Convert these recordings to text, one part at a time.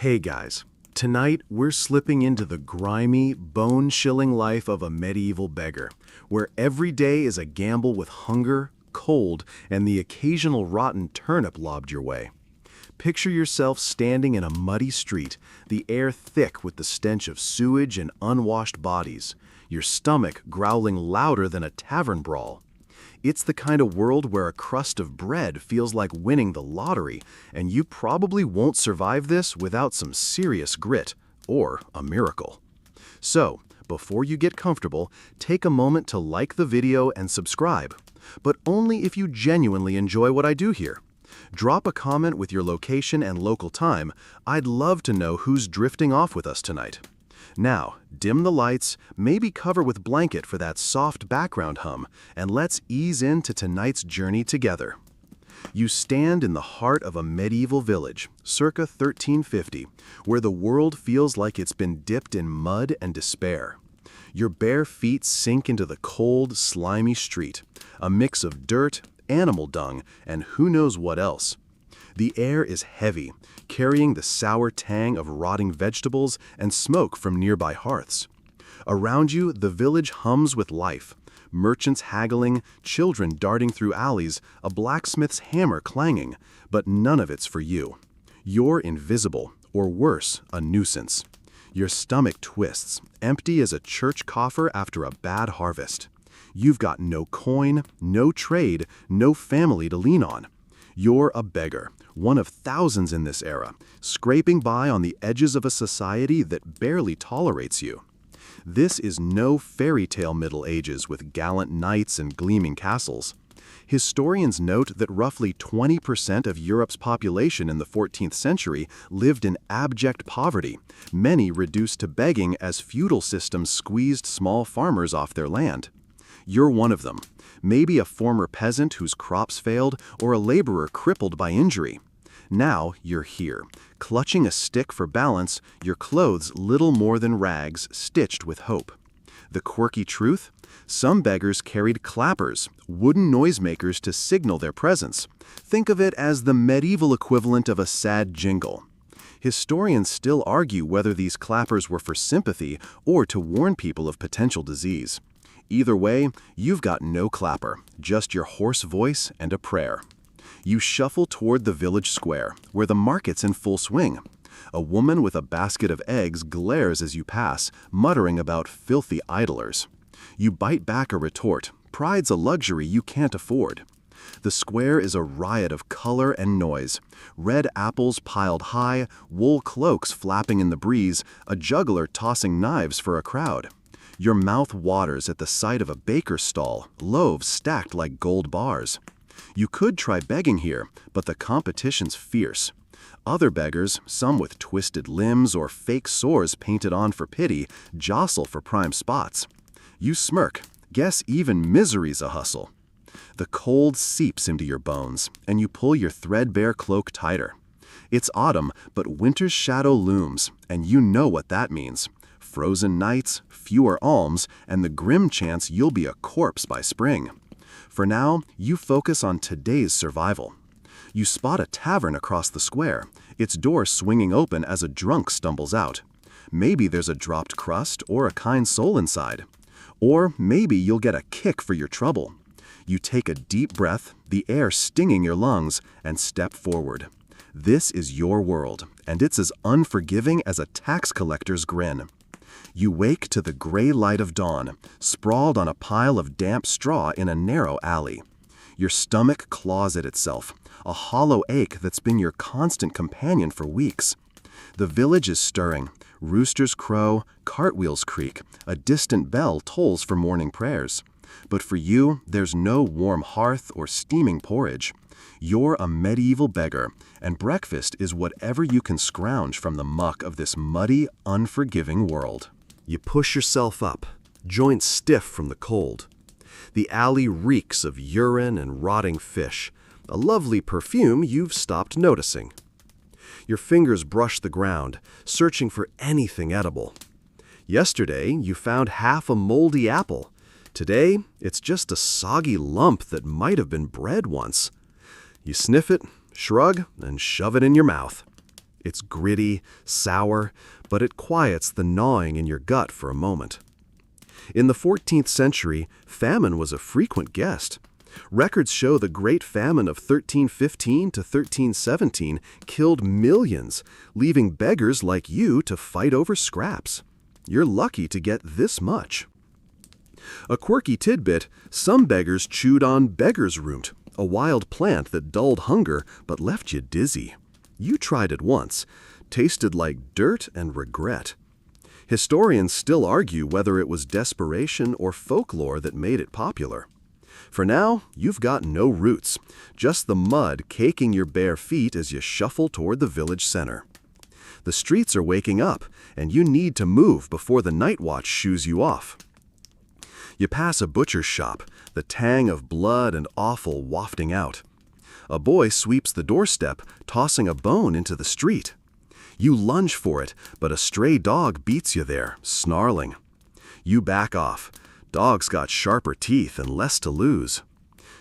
Hey guys, tonight we're slipping into the grimy, bone-chilling life of a medieval beggar, where every day is a gamble with hunger, cold, and the occasional rotten turnip lobbed your way. Picture yourself standing in a muddy street, the air thick with the stench of sewage and unwashed bodies, your stomach growling louder than a tavern brawl. It's the kind of world where a crust of bread feels like winning the lottery, and you probably won't survive this without some serious grit, or a miracle. So, before you get comfortable, take a moment to like the video and subscribe, but only if you genuinely enjoy what I do here. Drop a comment with your location and local time. I'd love to know who's drifting off with us tonight. Now, dim the lights, maybe cover with blanket for that soft background hum, and let's ease into tonight's journey together. You stand in the heart of a medieval village, circa 1350, where the world feels like it's been dipped in mud and despair. Your bare feet sink into the cold, slimy street, a mix of dirt, animal dung, and who knows what else. The air is heavy, carrying the sour tang of rotting vegetables and smoke from nearby hearths. Around you, the village hums with life. Merchants haggling, children darting through alleys, a blacksmith's hammer clanging, but none of it's for you. You're invisible, or worse, a nuisance. Your stomach twists, empty as a church coffer after a bad harvest. You've got no coin, no trade, no family to lean on. You're a beggar, one of thousands in this era, scraping by on the edges of a society that barely tolerates you. This is no fairy tale Middle Ages with gallant knights and gleaming castles. Historians note that roughly 20% of Europe's population in the 14th century lived in abject poverty, many reduced to begging as feudal systems squeezed small farmers off their land. You're one of them, maybe a former peasant whose crops failed or a laborer crippled by injury. Now you're here, clutching a stick for balance, your clothes little more than rags stitched with hope. The quirky truth? Some beggars carried clappers, wooden noisemakers to signal their presence. Think of it as the medieval equivalent of a sad jingle. Historians still argue whether these clappers were for sympathy or to warn people of potential disease. Either way, you've got no clapper, just your hoarse voice and a prayer. You shuffle toward the village square, where the market's in full swing. A woman with a basket of eggs glares as you pass, muttering about filthy idlers. You bite back a retort, pride's a luxury you can't afford. The square is a riot of color and noise. Red apples piled high, wool cloaks flapping in the breeze, a juggler tossing knives for a crowd. Your mouth waters at the sight of a baker's stall, loaves stacked like gold bars. You could try begging here, but the competition's fierce. Other beggars, some with twisted limbs or fake sores painted on for pity, jostle for prime spots. You smirk, guess even misery's a hustle. The cold seeps into your bones, and you pull your threadbare cloak tighter. It's autumn, but winter's shadow looms, and you know what that means. Frozen nights, fewer alms, and the grim chance you'll be a corpse by spring. For now, you focus on today's survival. You spot a tavern across the square, its door swinging open as a drunk stumbles out. Maybe there's a dropped crust or a kind soul inside. Or maybe you'll get a kick for your trouble. You take a deep breath, the air stinging your lungs, and step forward. This is your world, and it's as unforgiving as a tax collector's grin. You wake to the gray light of dawn, sprawled on a pile of damp straw in a narrow alley. Your stomach claws at itself, a hollow ache that's been your constant companion for weeks. The village is stirring. Roosters crow, cartwheels creak, a distant bell tolls for morning prayers. But for you, there's no warm hearth or steaming porridge. You're a medieval beggar, and breakfast is whatever you can scrounge from the muck of this muddy, unforgiving world. You push yourself up, joints stiff from the cold. The alley reeks of urine and rotting fish, a lovely perfume you've stopped noticing. Your fingers brush the ground, searching for anything edible. Yesterday, you found half a moldy apple. Today, it's just a soggy lump that might have been bread once. You sniff it, shrug, and shove it in your mouth. It's gritty, sour, but it quiets the gnawing in your gut for a moment. In the 14th century, famine was a frequent guest. Records show the Great Famine of 1315 to 1317 killed millions, leaving beggars like you to fight over scraps. You're lucky to get this much. A quirky tidbit, some beggars chewed on beggar's root, a wild plant that dulled hunger but left you dizzy. You tried it once, tasted like dirt and regret. Historians still argue whether it was desperation or folklore that made it popular. For now, you've got no roots, just the mud caking your bare feet as you shuffle toward the village center. The streets are waking up, and you need to move before the night watch shoos you off. You pass a butcher's shop, the tang of blood and offal wafting out. A boy sweeps the doorstep, tossing a bone into the street. You lunge for it, but a stray dog beats you there, snarling. You back off. Dog's got sharper teeth and less to lose.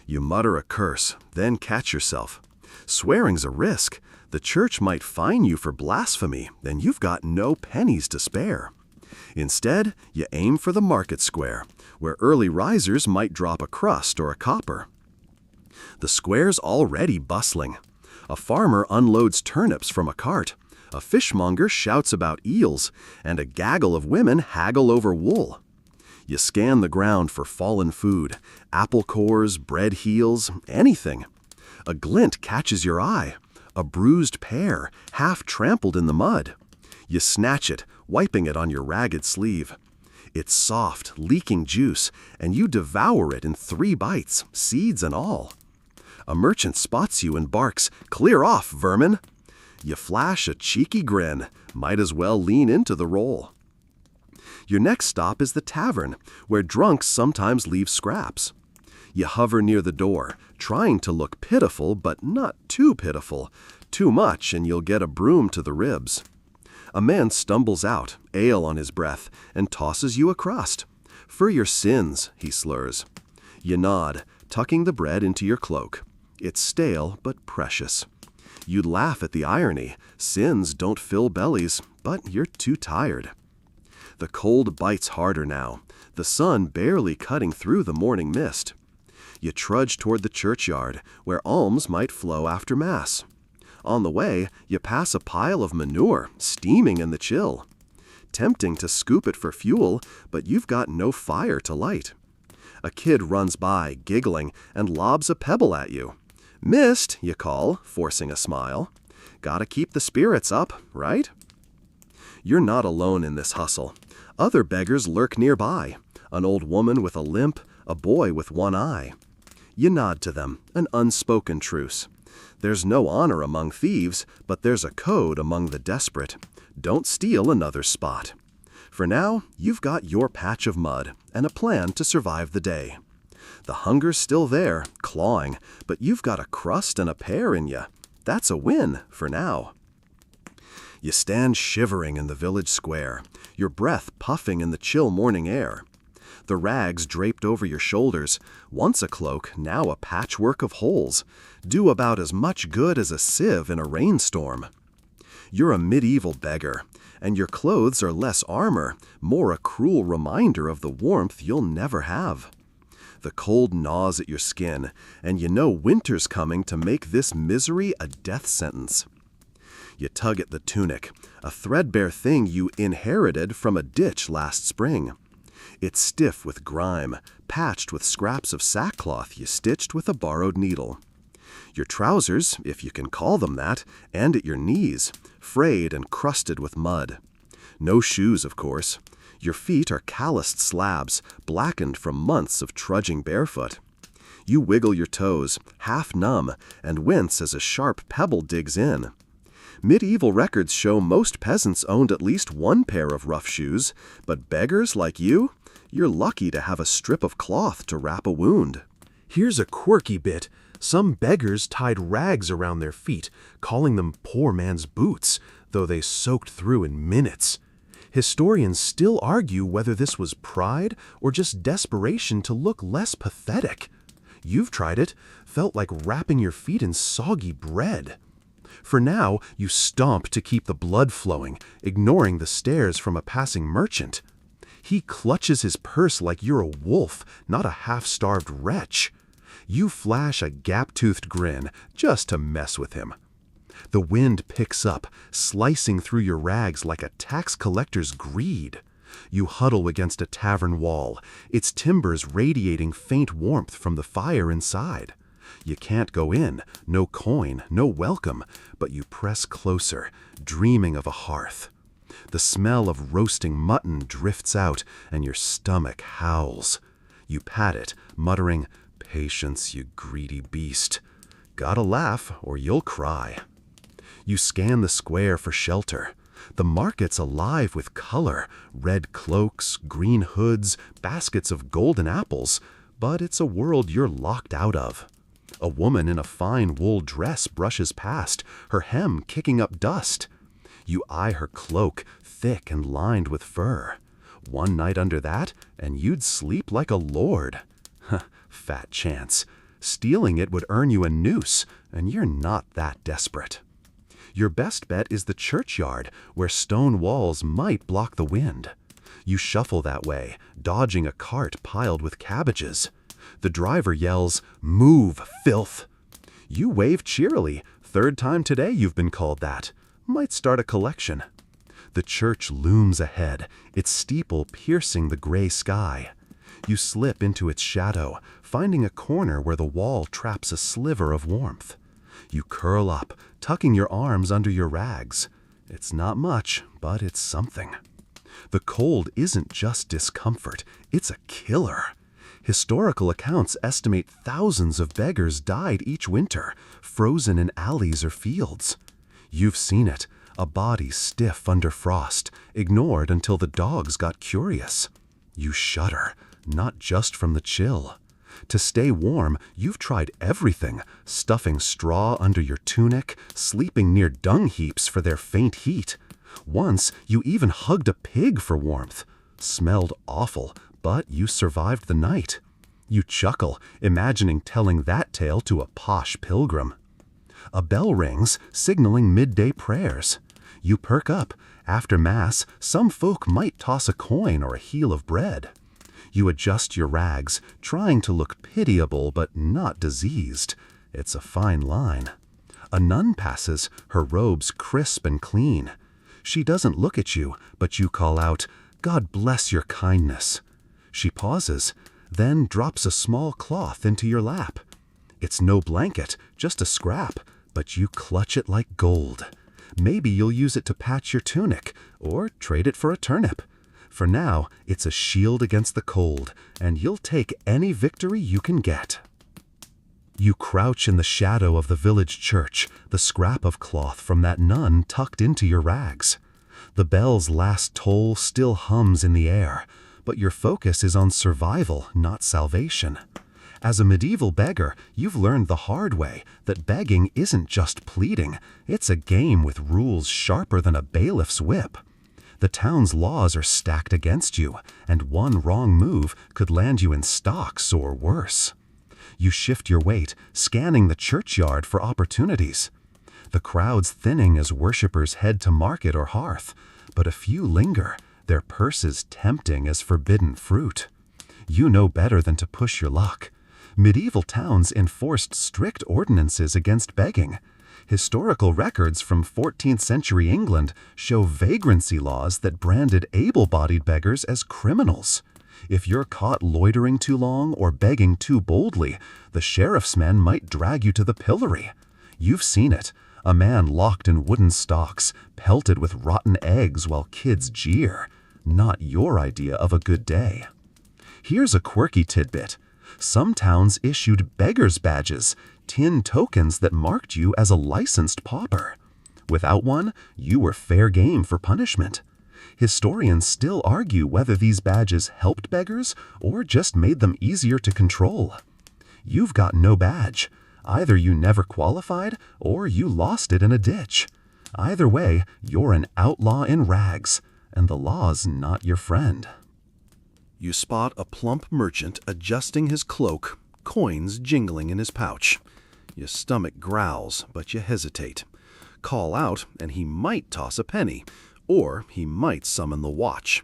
You mutter a curse, then catch yourself. Swearing's a risk. The church might fine you for blasphemy, and you've got no pennies to spare. Instead, you aim for the market square, where early risers might drop a crust or a copper. The square's already bustling. A farmer unloads turnips from a cart. A fishmonger shouts about eels, and a gaggle of women haggle over wool. You scan the ground for fallen food, apple cores, bread heels, anything. A glint catches your eye, a bruised pear, half trampled in the mud. You snatch it, wiping it on your ragged sleeve. It's soft, leaking juice, and you devour it in 3 bites, seeds and all. A merchant spots you and barks, "Clear off, vermin!" You flash a cheeky grin, might as well lean into the role. Your next stop is the tavern, where drunks sometimes leave scraps. You hover near the door, trying to look pitiful, but not too pitiful. Too much, and you'll get a broom to the ribs. A man stumbles out, ale on his breath, and tosses you a crust. "For your sins," he slurs. You nod, tucking the bread into your cloak. It's stale, but precious. You'd laugh at the irony. Sins don't fill bellies, but you're too tired. The cold bites harder now, the sun barely cutting through the morning mist. You trudge toward the churchyard, where alms might flow after Mass. On the way, you pass a pile of manure, steaming in the chill. Tempting to scoop it for fuel, but you've got no fire to light. A kid runs by, giggling, and lobs a pebble at you. "Missed," you call, forcing a smile. Gotta keep the spirits up, right? You're not alone in this hustle. Other beggars lurk nearby, an old woman with a limp, a boy with one eye. You nod to them, an unspoken truce. There's no honor among thieves, but there's a code among the desperate. Don't steal another spot. For now, you've got your patch of mud and a plan to survive the day. The hunger's still there, clawing, but you've got a crust and a pear in you. That's a win for now. You stand shivering in the village square, your breath puffing in the chill morning air. The rags draped over your shoulders, once a cloak, now a patchwork of holes, do about as much good as a sieve in a rainstorm. You're a medieval beggar, and your clothes are less armor, more a cruel reminder of the warmth you'll never have. The cold gnaws at your skin, and you know winter's coming to make this misery a death sentence. You tug at the tunic, a threadbare thing you inherited from a ditch last spring. It's stiff with grime, patched with scraps of sackcloth you stitched with a borrowed needle. Your trousers, if you can call them that, end at your knees, frayed and crusted with mud. No shoes, of course. Your feet are calloused slabs, blackened from months of trudging barefoot. You wiggle your toes, half numb, and wince as a sharp pebble digs in. Medieval records show most peasants owned at least one pair of rough shoes, but beggars like you, you're lucky to have a strip of cloth to wrap a wound. Here's a quirky bit. Some beggars tied rags around their feet, calling them poor man's boots, though they soaked through in minutes. Historians still argue whether this was pride or just desperation to look less pathetic. You've tried it, felt like wrapping your feet in soggy bread. For now, you stomp to keep the blood flowing, ignoring the stares from a passing merchant. He clutches his purse like you're a wolf, not a half-starved wretch. You flash a gap-toothed grin just to mess with him. The wind picks up, slicing through your rags like a tax collector's greed. You huddle against a tavern wall, its timbers radiating faint warmth from the fire inside. You can't go in, no coin, no welcome, but you press closer, dreaming of a hearth. The smell of roasting mutton drifts out, and your stomach howls. You pat it, muttering, "Patience, you greedy beast. Gotta laugh, or you'll cry." You scan the square for shelter. The market's alive with color, red cloaks, green hoods, baskets of golden apples, but it's a world you're locked out of. A woman in a fine wool dress brushes past, her hem kicking up dust. You eye her cloak, thick and lined with fur. One night under that, and you'd sleep like a lord. Fat chance. Stealing it would earn you a noose, and you're not that desperate. Your best bet is the churchyard, where stone walls might block the wind. You shuffle that way, dodging a cart piled with cabbages. The driver yells, "Move, filth!" You wave cheerily. Third time today you've been called that. Might start a collection. The church looms ahead, its steeple piercing the gray sky. You slip into its shadow, finding a corner where the wall traps a sliver of warmth. You curl up, tucking your arms under your rags. It's not much, but it's something. The cold isn't just discomfort, it's a killer. Historical accounts estimate thousands of beggars died each winter, frozen in alleys or fields. You've seen it, a body stiff under frost, ignored until the dogs got curious. You shudder, not just from the chill. To stay warm, you've tried everything, stuffing straw under your tunic, sleeping near dung heaps for their faint heat. Once, you even hugged a pig for warmth. Smelled awful, but you survived the night. You chuckle, imagining telling that tale to a posh pilgrim. A bell rings, signaling midday prayers. You perk up. After Mass, some folk might toss a coin or a heel of bread. You adjust your rags, trying to look pitiable but not diseased. It's a fine line. A nun passes, her robes crisp and clean. She doesn't look at you, but you call out, "God bless your kindness." She pauses, then drops a small cloth into your lap. It's no blanket, just a scrap, but you clutch it like gold. Maybe you'll use it to patch your tunic, or trade it for a turnip. For now, it's a shield against the cold, and you'll take any victory you can get. You crouch in the shadow of the village church, the scrap of cloth from that nun tucked into your rags. The bell's last toll still hums in the air, but your focus is on survival, not salvation. As a medieval beggar, you've learned the hard way that begging isn't just pleading, it's a game with rules sharper than a bailiff's whip. The town's laws are stacked against you, and one wrong move could land you in stocks or worse. You shift your weight, scanning the churchyard for opportunities. The crowd's thinning as worshippers head to market or hearth, but a few linger, their purses tempting as forbidden fruit. You know better than to push your luck. Medieval towns enforced strict ordinances against begging. Historical records from 14th century England show vagrancy laws that branded able-bodied beggars as criminals. If you're caught loitering too long or begging too boldly, the sheriff's men might drag you to the pillory. You've seen it, a man locked in wooden stocks, pelted with rotten eggs while kids jeer. Not your idea of a good day. Here's a quirky tidbit. Some towns issued beggars' badges, tin tokens that marked you as a licensed pauper. Without one, you were fair game for punishment. Historians still argue whether these badges helped beggars or just made them easier to control. You've got no badge. Either you never qualified or you lost it in a ditch. Either way, you're an outlaw in rags, and the law's not your friend. You spot a plump merchant adjusting his cloak, coins jingling in his pouch. Your stomach growls, but you hesitate. call out and he might toss a penny, or he might summon the watch.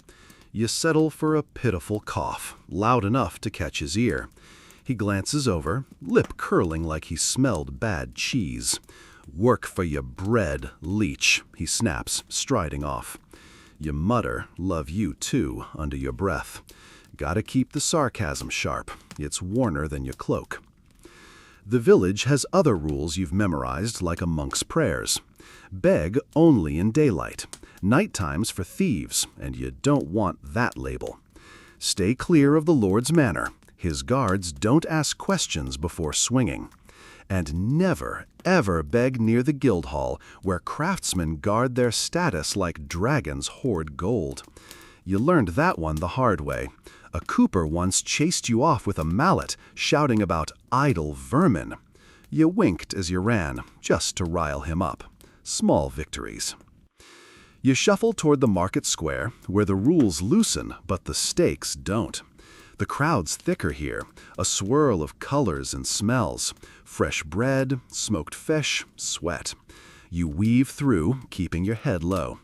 You settle for a pitiful cough, loud enough to catch his ear. He glances over, lip curling like he smelled bad cheese. "Work for your bread, leech," he snaps, striding off. You mutter, "Love you too," under your breath. Gotta keep the sarcasm sharp. It's warmer than your cloak. The village has other rules you've memorized, like a monk's prayers. Beg only in daylight. Night time's for thieves, and you don't want that label. Stay clear of the Lord's manor. His guards don't ask questions before swinging. And never, ever beg near the guild hall, where craftsmen guard their status like dragons hoard gold. You learned that one the hard way. A cooper once chased you off with a mallet, shouting about idle vermin. You winked as you ran, just to rile him up. Small victories. You shuffle toward the market square, where the rules loosen, but the stakes don't. The crowd's thicker here, a swirl of colors and smells. Fresh bread, smoked fish, sweat. You weave through, keeping your head low.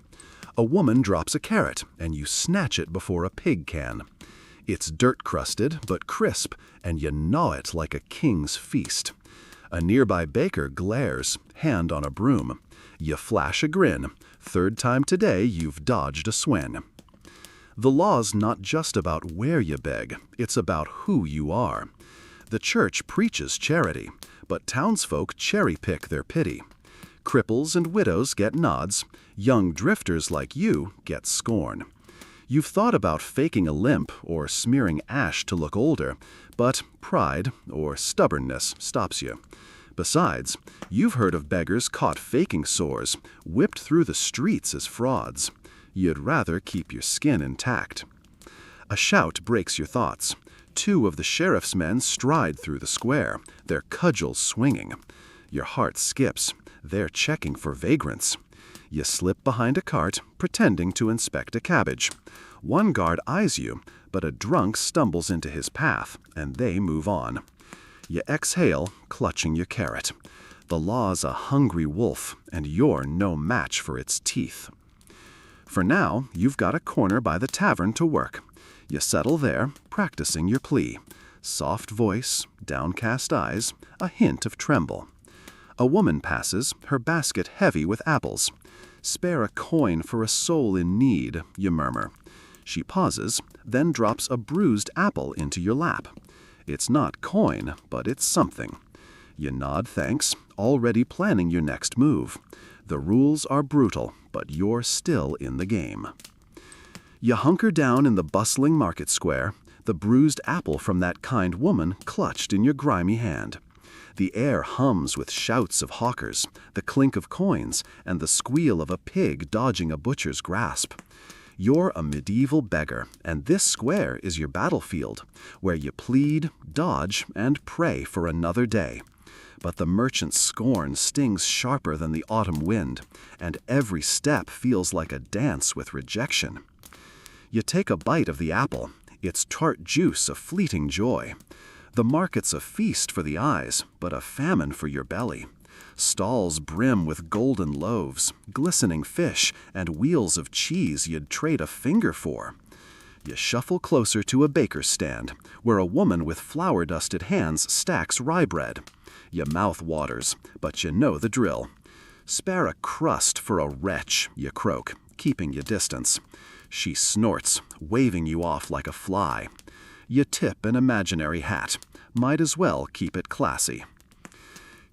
A woman drops a carrot, and you snatch it before a pig can. It's dirt-crusted, but crisp, and you gnaw it like a king's feast. A nearby baker glares, hand on a broom. You flash a grin. Third time today you've dodged a swin. The law's not just about where you beg, it's about who you are. The church preaches charity, but townsfolk cherry-pick their pity. Cripples and widows get nods, young drifters like you get scorn. You've thought about faking a limp or smearing ash to look older, but pride or stubbornness stops you. Besides, you've heard of beggars caught faking sores, whipped through the streets as frauds. You'd rather keep your skin intact. A shout breaks your thoughts. Two of the sheriff's men stride through the square, their cudgels swinging. Your heart skips. They're checking for vagrants. You slip behind a cart, pretending to inspect a cabbage. One guard eyes you, but a drunk stumbles into his path, and they move on. You exhale, clutching your carrot. The law's a hungry wolf, and you're no match for its teeth. For now, you've got a corner by the tavern to work. You settle there, practicing your plea. Soft voice, downcast eyes, a hint of tremble. A woman passes, her basket heavy with apples. "Spare a coin for a soul in need," you murmur. She pauses, then drops a bruised apple into your lap. It's not coin, but it's something. You nod thanks, already planning your next move. The rules are brutal, but you're still in the game. You hunker down in the bustling market square, the bruised apple from that kind woman clutched in your grimy hand. The air hums with shouts of hawkers, the clink of coins, and the squeal of a pig dodging a butcher's grasp. You're a medieval beggar, and this square is your battlefield, where you plead, dodge, and pray for another day. But the merchant's scorn stings sharper than the autumn wind, and every step feels like a dance with rejection. You take a bite of the apple, its tart juice a fleeting joy. The market's a feast for the eyes, but a famine for your belly. Stalls brim with golden loaves, glistening fish, and wheels of cheese you'd trade a finger for. You shuffle closer to a baker's stand, where a woman with flour-dusted hands stacks rye bread. Your mouth waters, but you know the drill. "Spare a crust for a wretch," you croak, keeping your distance. She snorts, waving you off like a fly. You tip an imaginary hat. Might as well keep it classy.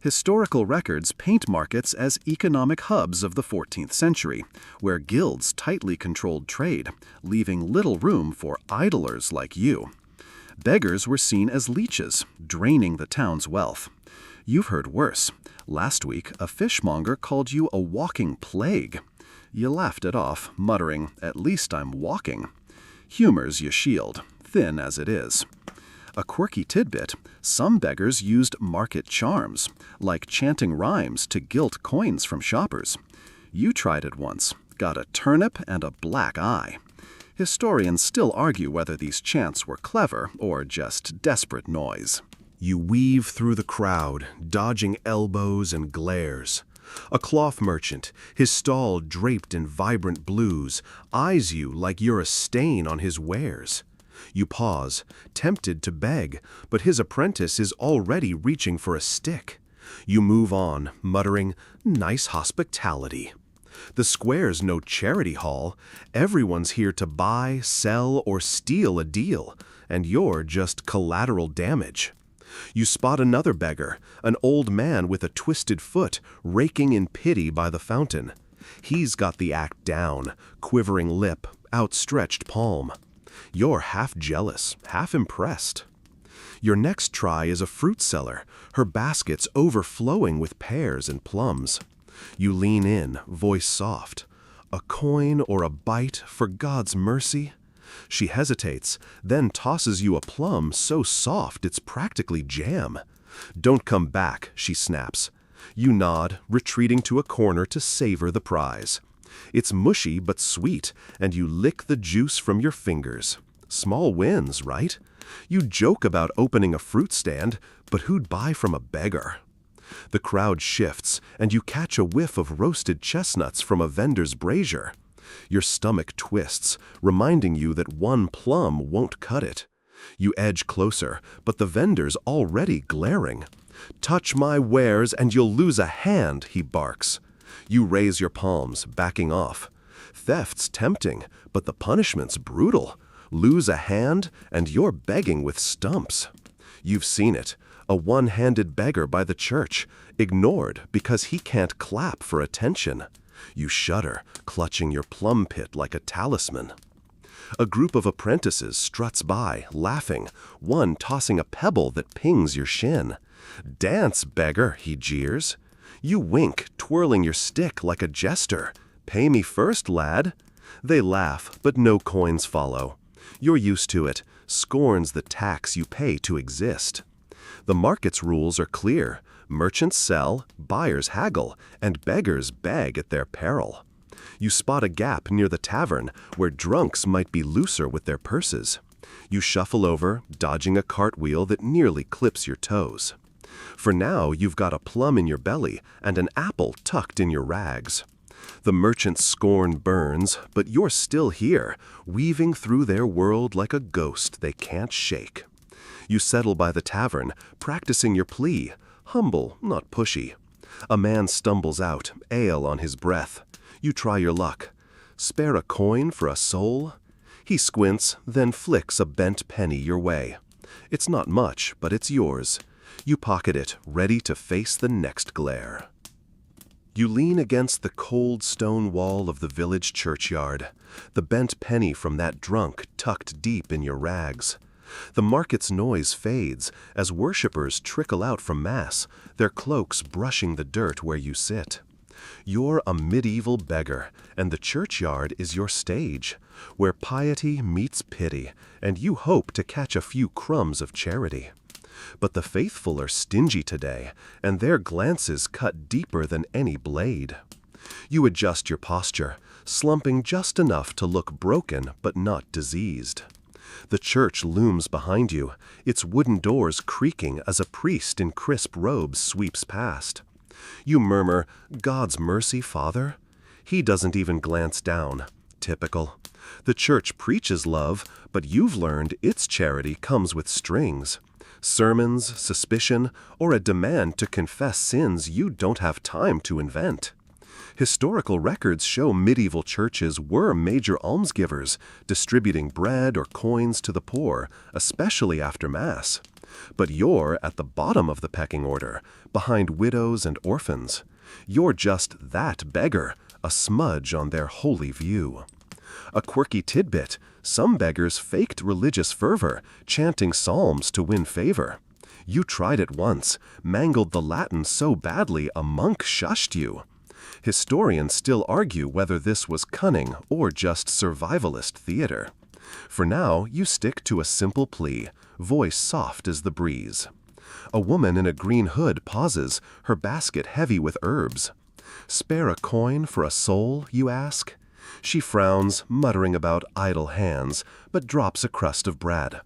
Historical records paint markets as economic hubs of the 14th century, where guilds tightly controlled trade, leaving little room for idlers like you. Beggars were seen as leeches, draining the town's wealth. You've heard worse. Last week, a fishmonger called you a walking plague. You laughed it off, muttering, "At least I'm walking." Humor's your shield, thin as it is. A quirky tidbit, some beggars used market charms, like chanting rhymes to gilt coins from shoppers. You tried it once, got a turnip and a black eye. Historians still argue whether these chants were clever or just desperate noise. You weave through the crowd, dodging elbows and glares. A cloth merchant, his stall draped in vibrant blues, eyes you like you're a stain on his wares. You pause, tempted to beg, but his apprentice is already reaching for a stick. You move on, muttering, "Nice hospitality." The square's no charity hall. Everyone's here to buy, sell, or steal a deal, and you're just collateral damage. You spot another beggar, an old man with a twisted foot, raking in pity by the fountain. He's got the act down, quivering lip, outstretched palm. You're half jealous, half impressed. Your next try is a fruit seller, her basket's overflowing with pears and plums. You lean in, voice soft. "A coin or a bite, for God's mercy?" She hesitates, then tosses you a plum so soft it's practically jam. "Don't come back," she snaps. You nod, retreating to a corner to savor the prize. It's mushy but sweet, and you lick the juice from your fingers. Small wins, right? You joke about opening a fruit stand, but who'd buy from a beggar? The crowd shifts, and you catch a whiff of roasted chestnuts from a vendor's brazier. Your stomach twists, reminding you that one plum won't cut it. You edge closer, but the vendor's already glaring. "Touch my wares and you'll lose a hand," he barks. You raise your palms, backing off. Theft's tempting, but the punishment's brutal. Lose a hand, and you're begging with stumps. You've seen it. A one-handed beggar by the church, ignored because he can't clap for attention. You shudder, clutching your plum pit like a talisman. A group of apprentices struts by, laughing, one tossing a pebble that pings your shin. "Dance, beggar," he jeers. You wink, twirling your stick like a jester. "Pay me first, lad." They laugh, but no coins follow. You're used to it, scorns the tax you pay to exist. The market's rules are clear. Merchants sell, buyers haggle, and beggars beg at their peril. You spot a gap near the tavern where drunks might be looser with their purses. You shuffle over, dodging a cartwheel that nearly clips your toes. For now, you've got a plum in your belly and an apple tucked in your rags. The merchant's scorn burns, but you're still here, weaving through their world like a ghost they can't shake. You settle by the tavern, practicing your plea, humble, not pushy. A man stumbles out, ale on his breath. You try your luck. "Spare a coin for a soul?" He squints, then flicks a bent penny your way. It's not much, but it's yours. You pocket it, ready to face the next glare. You lean against the cold stone wall of the village churchyard, the bent penny from that drunk tucked deep in your rags. The market's noise fades as worshippers trickle out from Mass, their cloaks brushing the dirt where you sit. You're a medieval beggar, and the churchyard is your stage, where piety meets pity, and you hope to catch a few crumbs of charity. But the faithful are stingy today, and their glances cut deeper than any blade. You adjust your posture, slumping just enough to look broken but not diseased. The church looms behind you, its wooden doors creaking as a priest in crisp robes sweeps past. You murmur, "God's mercy, Father?" He doesn't even glance down. Typical. The church preaches love, but you've learned its charity comes with strings. Sermons, suspicion, or a demand to confess sins you don't have time to invent. Historical records show medieval churches were major almsgivers, distributing bread or coins to the poor, especially after Mass. But you're at the bottom of the pecking order, behind widows and orphans. You're just that beggar, a smudge on their holy view. A quirky tidbit, some beggars faked religious fervor, chanting psalms to win favor. You tried it once, mangled the Latin so badly a monk shushed you. Historians still argue whether this was cunning or just survivalist theater. For now, you stick to a simple plea, voice soft as the breeze. A woman in a green hood pauses, her basket heavy with herbs. "Spare a coin for a soul?" you ask. She frowns, muttering about idle hands, but drops a crust of bread.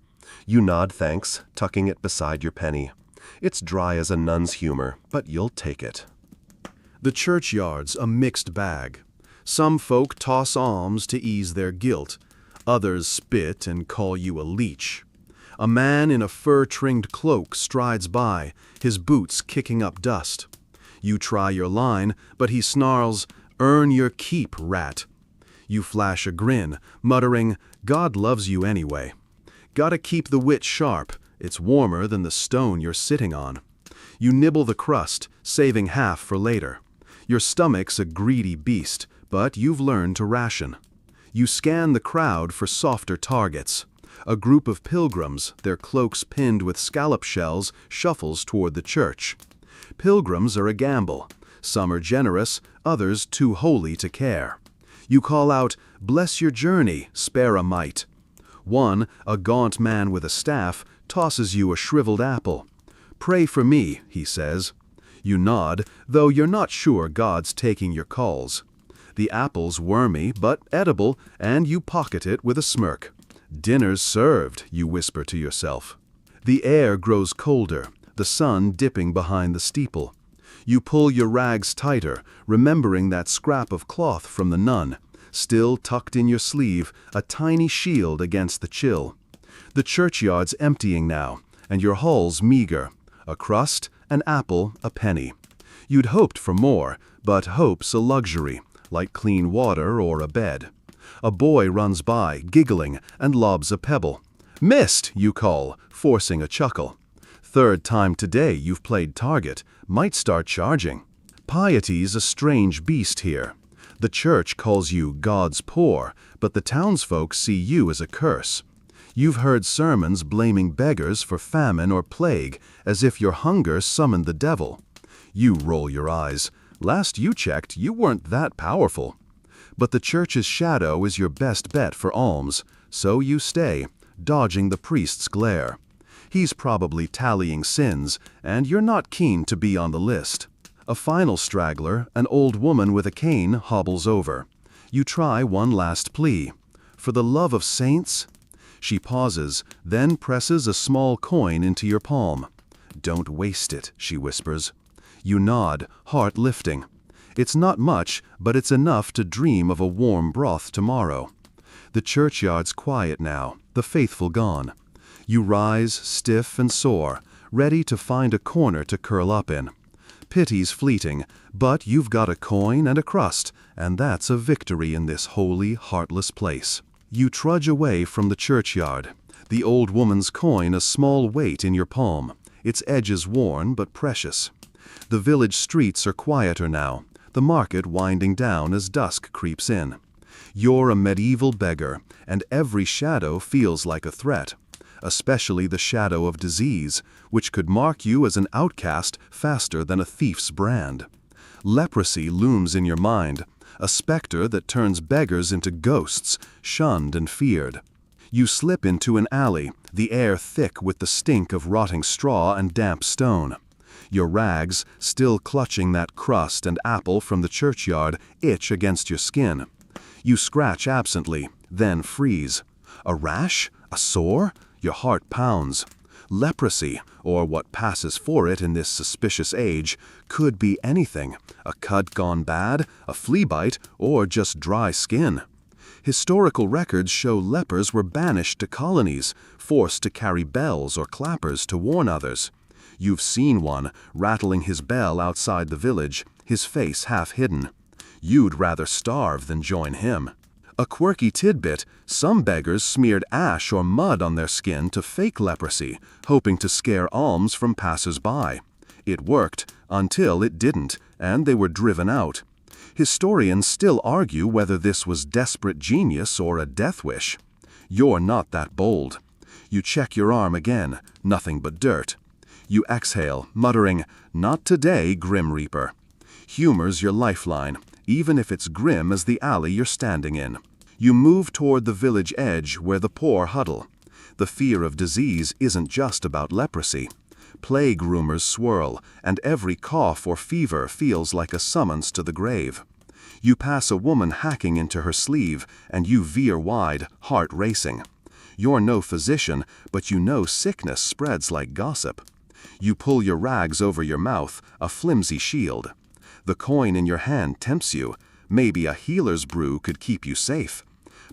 You nod thanks, tucking it beside your penny. It's dry as a nun's humor, but you'll take it. The churchyard's a mixed bag. Some folk toss alms to ease their guilt. Others spit and call you a leech. A man in a fur-trimmed cloak strides by, his boots kicking up dust. You try your line, but he snarls, "Earn your keep, rat." You flash a grin, muttering, "God loves you anyway." Gotta keep the wit sharp, it's warmer than the stone you're sitting on. You nibble the crust, saving half for later. Your stomach's a greedy beast, but you've learned to ration. You scan the crowd for softer targets. A group of pilgrims, their cloaks pinned with scallop shells, shuffles toward the church. Pilgrims are a gamble. Some are generous, others too holy to care. You call out, "Bless your journey, spare a mite." One, a gaunt man with a staff, tosses you a shriveled apple. "Pray for me," he says. You nod, though you're not sure God's taking your calls. The apple's wormy but edible, and you pocket it with a smirk. "Dinner's served," you whisper to yourself. The air grows colder, the sun dipping behind the steeple. You pull your rags tighter, remembering that scrap of cloth from the nun, still tucked in your sleeve, a tiny shield against the chill. The churchyard's emptying now, and your haul's meager. A crust, an apple, a penny. You'd hoped for more, but hope's a luxury, like clean water or a bed. A boy runs by, giggling, and lobs a pebble. "Missed," you call, forcing a chuckle. Third time today you've played target, might start charging. Piety's a strange beast here. The church calls you God's poor, but the townsfolk see you as a curse. You've heard sermons blaming beggars for famine or plague, as if your hunger summoned the devil. You roll your eyes. Last you checked, you weren't that powerful. But the church's shadow is your best bet for alms, so you stay, dodging the priest's glare. He's probably tallying sins, and you're not keen to be on the list. A final straggler, an old woman with a cane, hobbles over. You try one last plea. "For the love of saints?" She pauses, then presses a small coin into your palm. "Don't waste it," she whispers. You nod, heart lifting. It's not much, but it's enough to dream of a warm broth tomorrow. The churchyard's quiet now, the faithful gone. You rise, stiff and sore, ready to find a corner to curl up in. Pity's fleeting, but you've got a coin and a crust, and that's a victory in this holy, heartless place. You trudge away from the churchyard, the old woman's coin a small weight in your palm, its edges worn but precious. The village streets are quieter now, the market winding down as dusk creeps in. You're a medieval beggar, and every shadow feels like a threat, especially the shadow of disease, which could mark you as an outcast faster than a thief's brand. Leprosy looms in your mind, a specter that turns beggars into ghosts, shunned and feared. You slip into an alley, the air thick with the stink of rotting straw and damp stone. Your rags, still clutching that crust and apple from the churchyard, itch against your skin. You scratch absently, then freeze. A rash? A sore? Your heart pounds. Leprosy, or what passes for it in this suspicious age, could be anything. A cut gone bad, a flea bite, or just dry skin. Historical records show lepers were banished to colonies, forced to carry bells or clappers to warn others. You've seen one, rattling his bell outside the village, his face half hidden. You'd rather starve than join him. A quirky tidbit, some beggars smeared ash or mud on their skin to fake leprosy, hoping to scare alms from passers-by. It worked, until it didn't, and they were driven out. Historians still argue whether this was desperate genius or a death wish. You're not that bold. You check your arm again, nothing but dirt. You exhale, muttering, "Not today, Grim Reaper." Humor's your lifeline, even if it's grim as the alley you're standing in. You move toward the village edge where the poor huddle. The fear of disease isn't just about leprosy. Plague rumors swirl, and every cough or fever feels like a summons to the grave. You pass a woman hacking into her sleeve, and you veer wide, heart racing. You're no physician, but you know sickness spreads like gossip. You pull your rags over your mouth, a flimsy shield. The coin in your hand tempts you. Maybe a healer's brew could keep you safe.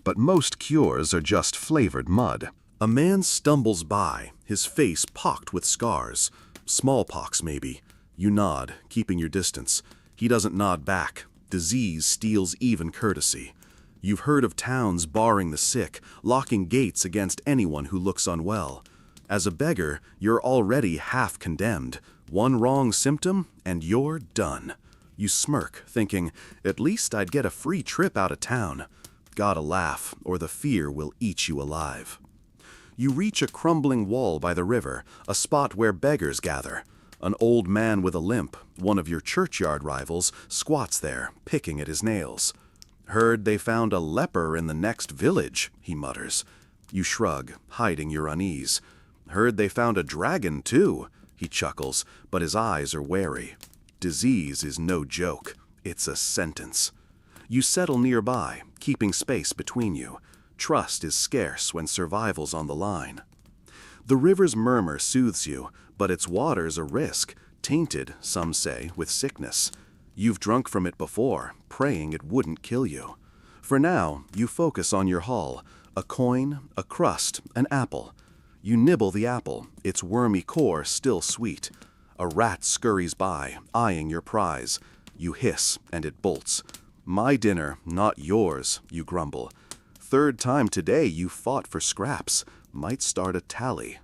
But most cures are just flavored mud. A man stumbles by, his face pocked with scars. Smallpox, maybe. You nod, keeping your distance. He doesn't nod back. Disease steals even courtesy. You've heard of towns barring the sick, locking gates against anyone who looks unwell. As a beggar, you're already half condemned. One wrong symptom, and you're done. You smirk, thinking, at least I'd get a free trip out of town. Gotta laugh, or the fear will eat you alive. You reach a crumbling wall by the river, a spot where beggars gather. An old man with a limp, one of your churchyard rivals, squats there, picking at his nails. Heard they found a leper in the next village, he mutters. You shrug, hiding your unease. Heard they found a dragon, too, he chuckles, but his eyes are wary. Disease is no joke. It's a sentence. You settle nearby, keeping space between you. Trust is scarce when survival's on the line. The river's murmur soothes you, but its water's a risk, tainted, some say, with sickness. You've drunk from it before, praying it wouldn't kill you. For now, you focus on your haul, a coin, a crust, an apple. You nibble the apple, its wormy core still sweet. A rat scurries by, eyeing your prize. You hiss, and it bolts. My dinner, not yours, you grumble. Third time today you fought for scraps, might start a tally.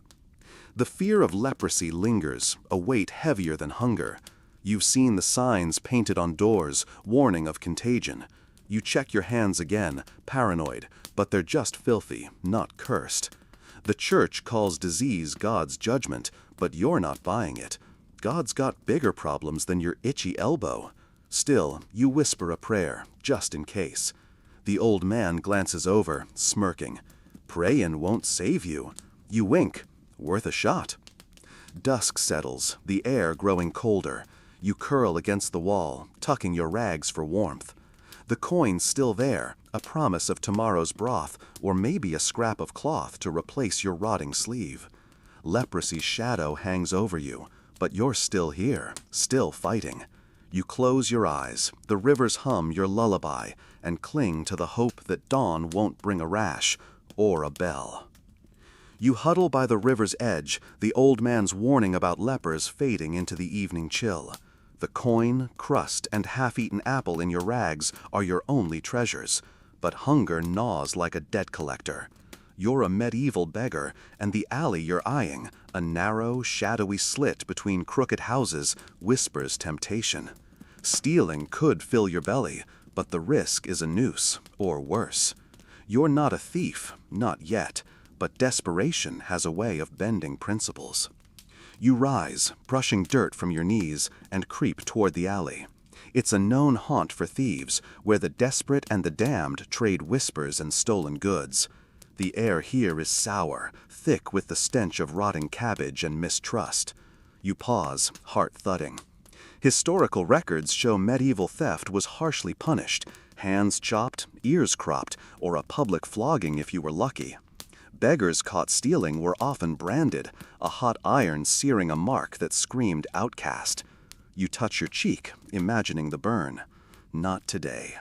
The fear of leprosy lingers, a weight heavier than hunger. You've seen the signs painted on doors, warning of contagion. You check your hands again, paranoid, but they're just filthy, not cursed. The church calls disease God's judgment, but you're not buying it. God's got bigger problems than your itchy elbow. Still, you whisper a prayer, just in case. The old man glances over, smirking. Prayin' won't save you. You wink. Worth a shot. Dusk settles, the air growing colder. You curl against the wall, tucking your rags for warmth. The coin's still there, a promise of tomorrow's broth, or maybe a scrap of cloth to replace your rotting sleeve. Leprosy's shadow hangs over you, but you're still here, still fighting. You close your eyes, the rivers hum your lullaby, and cling to the hope that dawn won't bring a rash or a bell. You huddle by the river's edge, the old man's warning about lepers fading into the evening chill. The coin, crust, and half-eaten apple in your rags are your only treasures, but hunger gnaws like a debt collector. You're a medieval beggar, and the alley you're eyeing, a narrow, shadowy slit between crooked houses, whispers temptation. Stealing could fill your belly, but the risk is a noose, or worse. You're not a thief, not yet, but desperation has a way of bending principles. You rise, brushing dirt from your knees, and creep toward the alley. It's a known haunt for thieves, where the desperate and the damned trade whispers and stolen goods. The air here is sour, thick with the stench of rotting cabbage and mistrust. You pause, heart thudding. Historical records show medieval theft was harshly punished, hands chopped, ears cropped, or a public flogging if you were lucky. Beggars caught stealing were often branded, a hot iron searing a mark that screamed outcast. You touch your cheek, imagining the burn. Not today.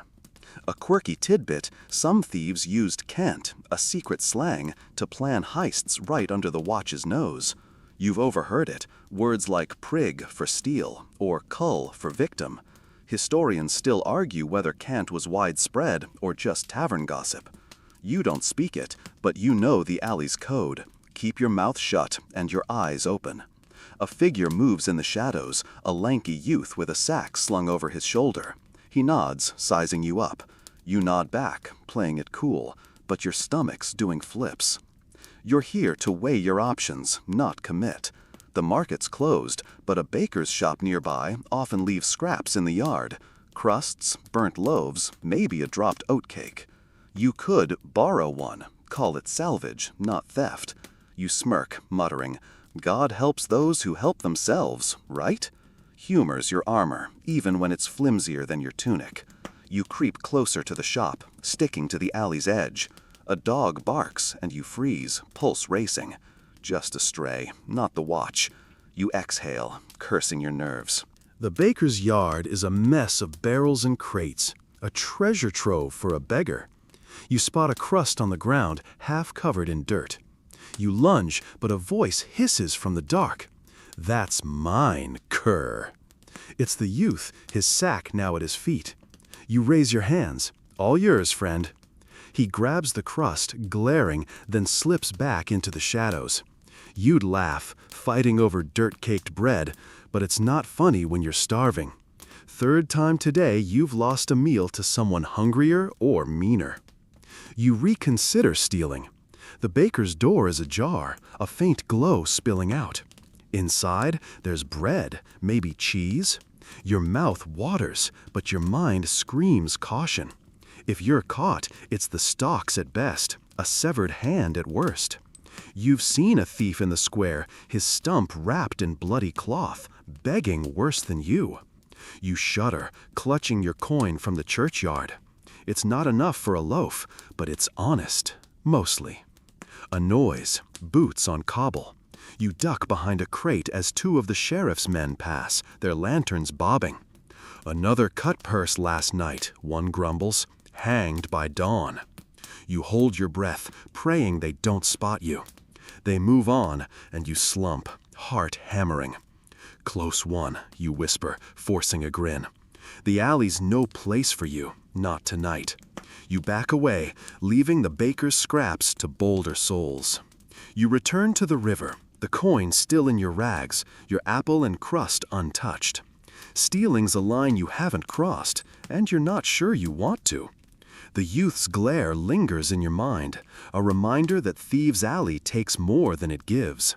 A quirky tidbit, some thieves used cant, a secret slang, to plan heists right under the watch's nose. You've overheard it, words like prig for steal, or cull for victim. Historians still argue whether cant was widespread or just tavern gossip. You don't speak it, but you know the alley's code. Keep your mouth shut and your eyes open. A figure moves in the shadows, a lanky youth with a sack slung over his shoulder. He nods, sizing you up. You nod back, playing it cool, but your stomach's doing flips. You're here to weigh your options, not commit. The market's closed, but a baker's shop nearby often leaves scraps in the yard. Crusts, burnt loaves, maybe a dropped oatcake. You could borrow one, call it salvage, not theft. You smirk, muttering, God helps those who help themselves, right? Humor's your armor, even when it's flimsier than your tunic. You creep closer to the shop, sticking to the alley's edge. A dog barks, and you freeze, pulse racing. Just a stray, not the watch. You exhale, cursing your nerves. The baker's yard is a mess of barrels and crates, a treasure trove for a beggar. You spot a crust on the ground, half covered in dirt. You lunge, but a voice hisses from the dark. "That's mine, cur." It's the youth, his sack now at his feet. You raise your hands. "All yours, friend." He grabs the crust, glaring, then slips back into the shadows. You'd laugh, fighting over dirt-caked bread, but it's not funny when you're starving. Third time today you've lost a meal to someone hungrier or meaner. You reconsider stealing. The baker's door is ajar, a faint glow spilling out. Inside, there's bread, maybe cheese. Your mouth waters, but your mind screams caution. If you're caught, it's the stalks at best, a severed hand at worst. You've seen a thief in the square, his stump wrapped in bloody cloth, begging worse than you. You shudder, clutching your coin from the churchyard. It's not enough for a loaf, but it's honest, mostly. A noise, boots on cobble. You duck behind a crate as two of the sheriff's men pass, their lanterns bobbing. "Another cut purse last night," one grumbles, "hanged by dawn." You hold your breath, praying they don't spot you. They move on, and you slump, heart hammering. "Close one," you whisper, forcing a grin. The alley's no place for you, not tonight. You back away, leaving the baker's scraps to bolder souls. You return to the river, the coin still in your rags, your apple and crust untouched. Stealing's a line you haven't crossed, and you're not sure you want to. The youth's glare lingers in your mind, a reminder that Thieves' Alley takes more than it gives.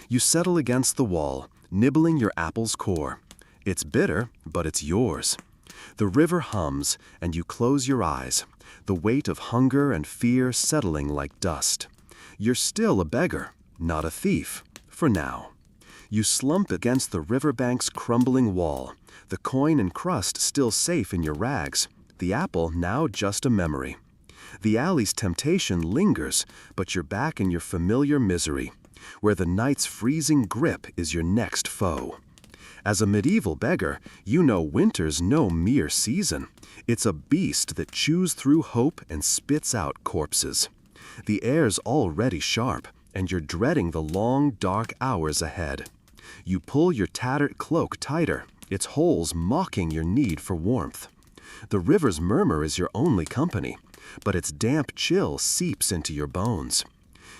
You settle against the wall, nibbling your apple's core. It's bitter, but it's yours. The river hums, and you close your eyes, the weight of hunger and fear settling like dust. You're still a beggar, not a thief, for now. You slump against the riverbank's crumbling wall, the coin and crust still safe in your rags, the apple now just a memory. The alley's temptation lingers, but you're back in your familiar misery, where the night's freezing grip is your next foe. As a medieval beggar, you know winter's no mere season. It's a beast that chews through hope and spits out corpses. The air's already sharp, and you're dreading the long, dark hours ahead. You pull your tattered cloak tighter, its holes mocking your need for warmth. The river's murmur is your only company, but its damp chill seeps into your bones.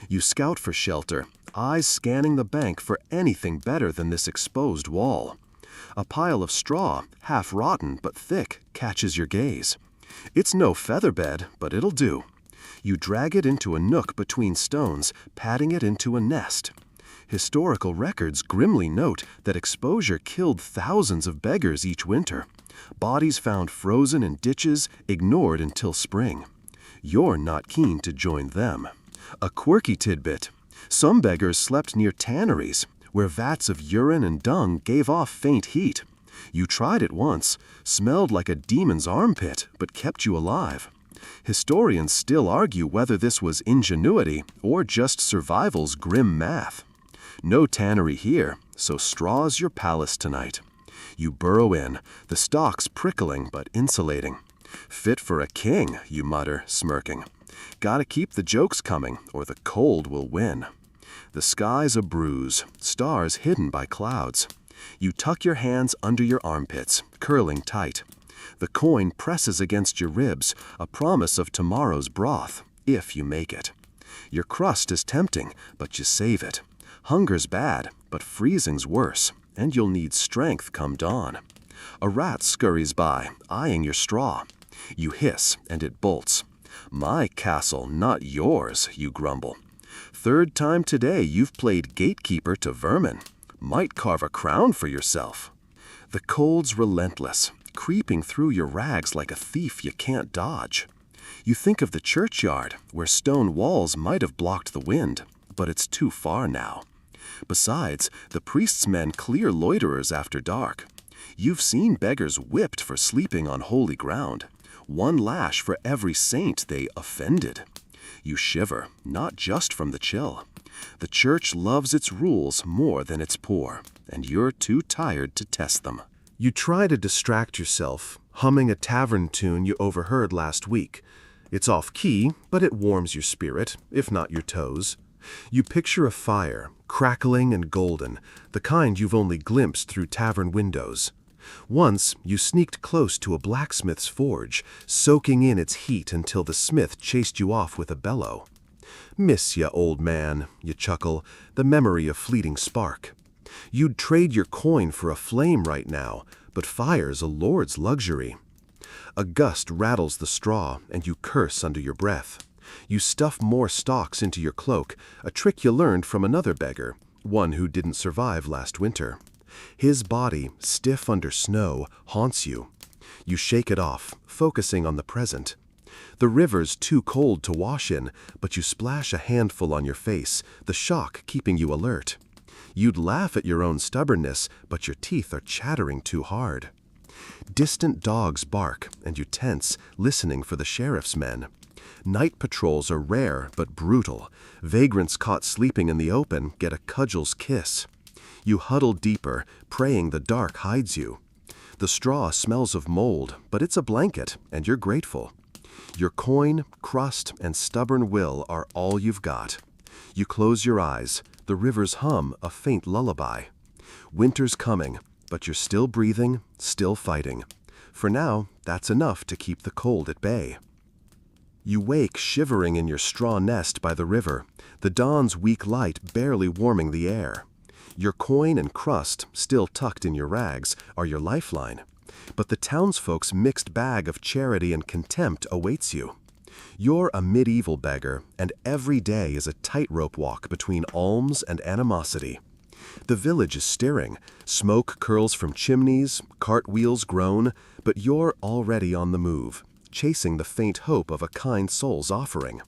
You scout for shelter, eyes scanning the bank for anything better than this exposed wall. A pile of straw, half rotten but thick, catches your gaze. It's no featherbed, but it'll do. You drag it into a nook between stones, patting it into a nest. Historical records grimly note that exposure killed thousands of beggars each winter. Bodies found frozen in ditches, ignored until spring. You're not keen to join them. A quirky tidbit. Some beggars slept near tanneries, where vats of urine and dung gave off faint heat. You tried it once, smelled like a demon's armpit, but kept you alive. Historians still argue whether this was ingenuity or just survival's grim math. No tannery here, so straw's your palace tonight. You burrow in, the stalks prickling but insulating. "Fit for a king," you mutter, smirking. "Gotta keep the jokes coming, or the cold will win." The sky's a bruise, stars hidden by clouds. You tuck your hands under your armpits, curling tight. The coin presses against your ribs, a promise of tomorrow's broth, if you make it. Your crust is tempting, but you save it. Hunger's bad, but freezing's worse, and you'll need strength come dawn. A rat scurries by, eyeing your straw. You hiss, and it bolts. "My castle, not yours," you grumble. "Third time today you've played gatekeeper to vermin. Might carve a crown for yourself." The cold's relentless, creeping through your rags like a thief you can't dodge. You think of the churchyard, where stone walls might have blocked the wind, but it's too far now. Besides, the priest's men clear loiterers after dark. You've seen beggars whipped for sleeping on holy ground. One lash for every saint they offended. You shiver, not just from the chill. The church loves its rules more than its poor, and you're too tired to test them. You try to distract yourself, humming a tavern tune you overheard last week. It's off-key, but it warms your spirit, if not your toes. You picture a fire, crackling and golden, the kind you've only glimpsed through tavern windows. Once, you sneaked close to a blacksmith's forge, soaking in its heat until the smith chased you off with a bellow. "Miss ya, old man," you chuckle, the memory of fleeting spark. You'd trade your coin for a flame right now, but fire's a lord's luxury. A gust rattles the straw, and you curse under your breath. You stuff more stalks into your cloak, a trick you learned from another beggar, one who didn't survive last winter. His body, stiff under snow, haunts you. You shake it off, focusing on the present. The river's too cold to wash in, but you splash a handful on your face, the shock keeping you alert. You'd laugh at your own stubbornness, but your teeth are chattering too hard. Distant dogs bark, and you tense, listening for the sheriff's men. Night patrols are rare but brutal. Vagrants caught sleeping in the open get a cudgel's kiss. You huddle deeper, praying the dark hides you. The straw smells of mold, but it's a blanket, and you're grateful. Your coin, crust, and stubborn will are all you've got. You close your eyes, the river's hum a faint lullaby. Winter's coming, but you're still breathing, still fighting. For now, that's enough to keep the cold at bay. You wake shivering in your straw nest by the river, the dawn's weak light barely warming the air. Your coin and crust, still tucked in your rags, are your lifeline. But the townsfolk's mixed bag of charity and contempt awaits you. You're a medieval beggar, and every day is a tightrope walk between alms and animosity. The village is stirring, smoke curls from chimneys, cartwheels groan, but you're already on the move, chasing the faint hope of a kind soul's offering.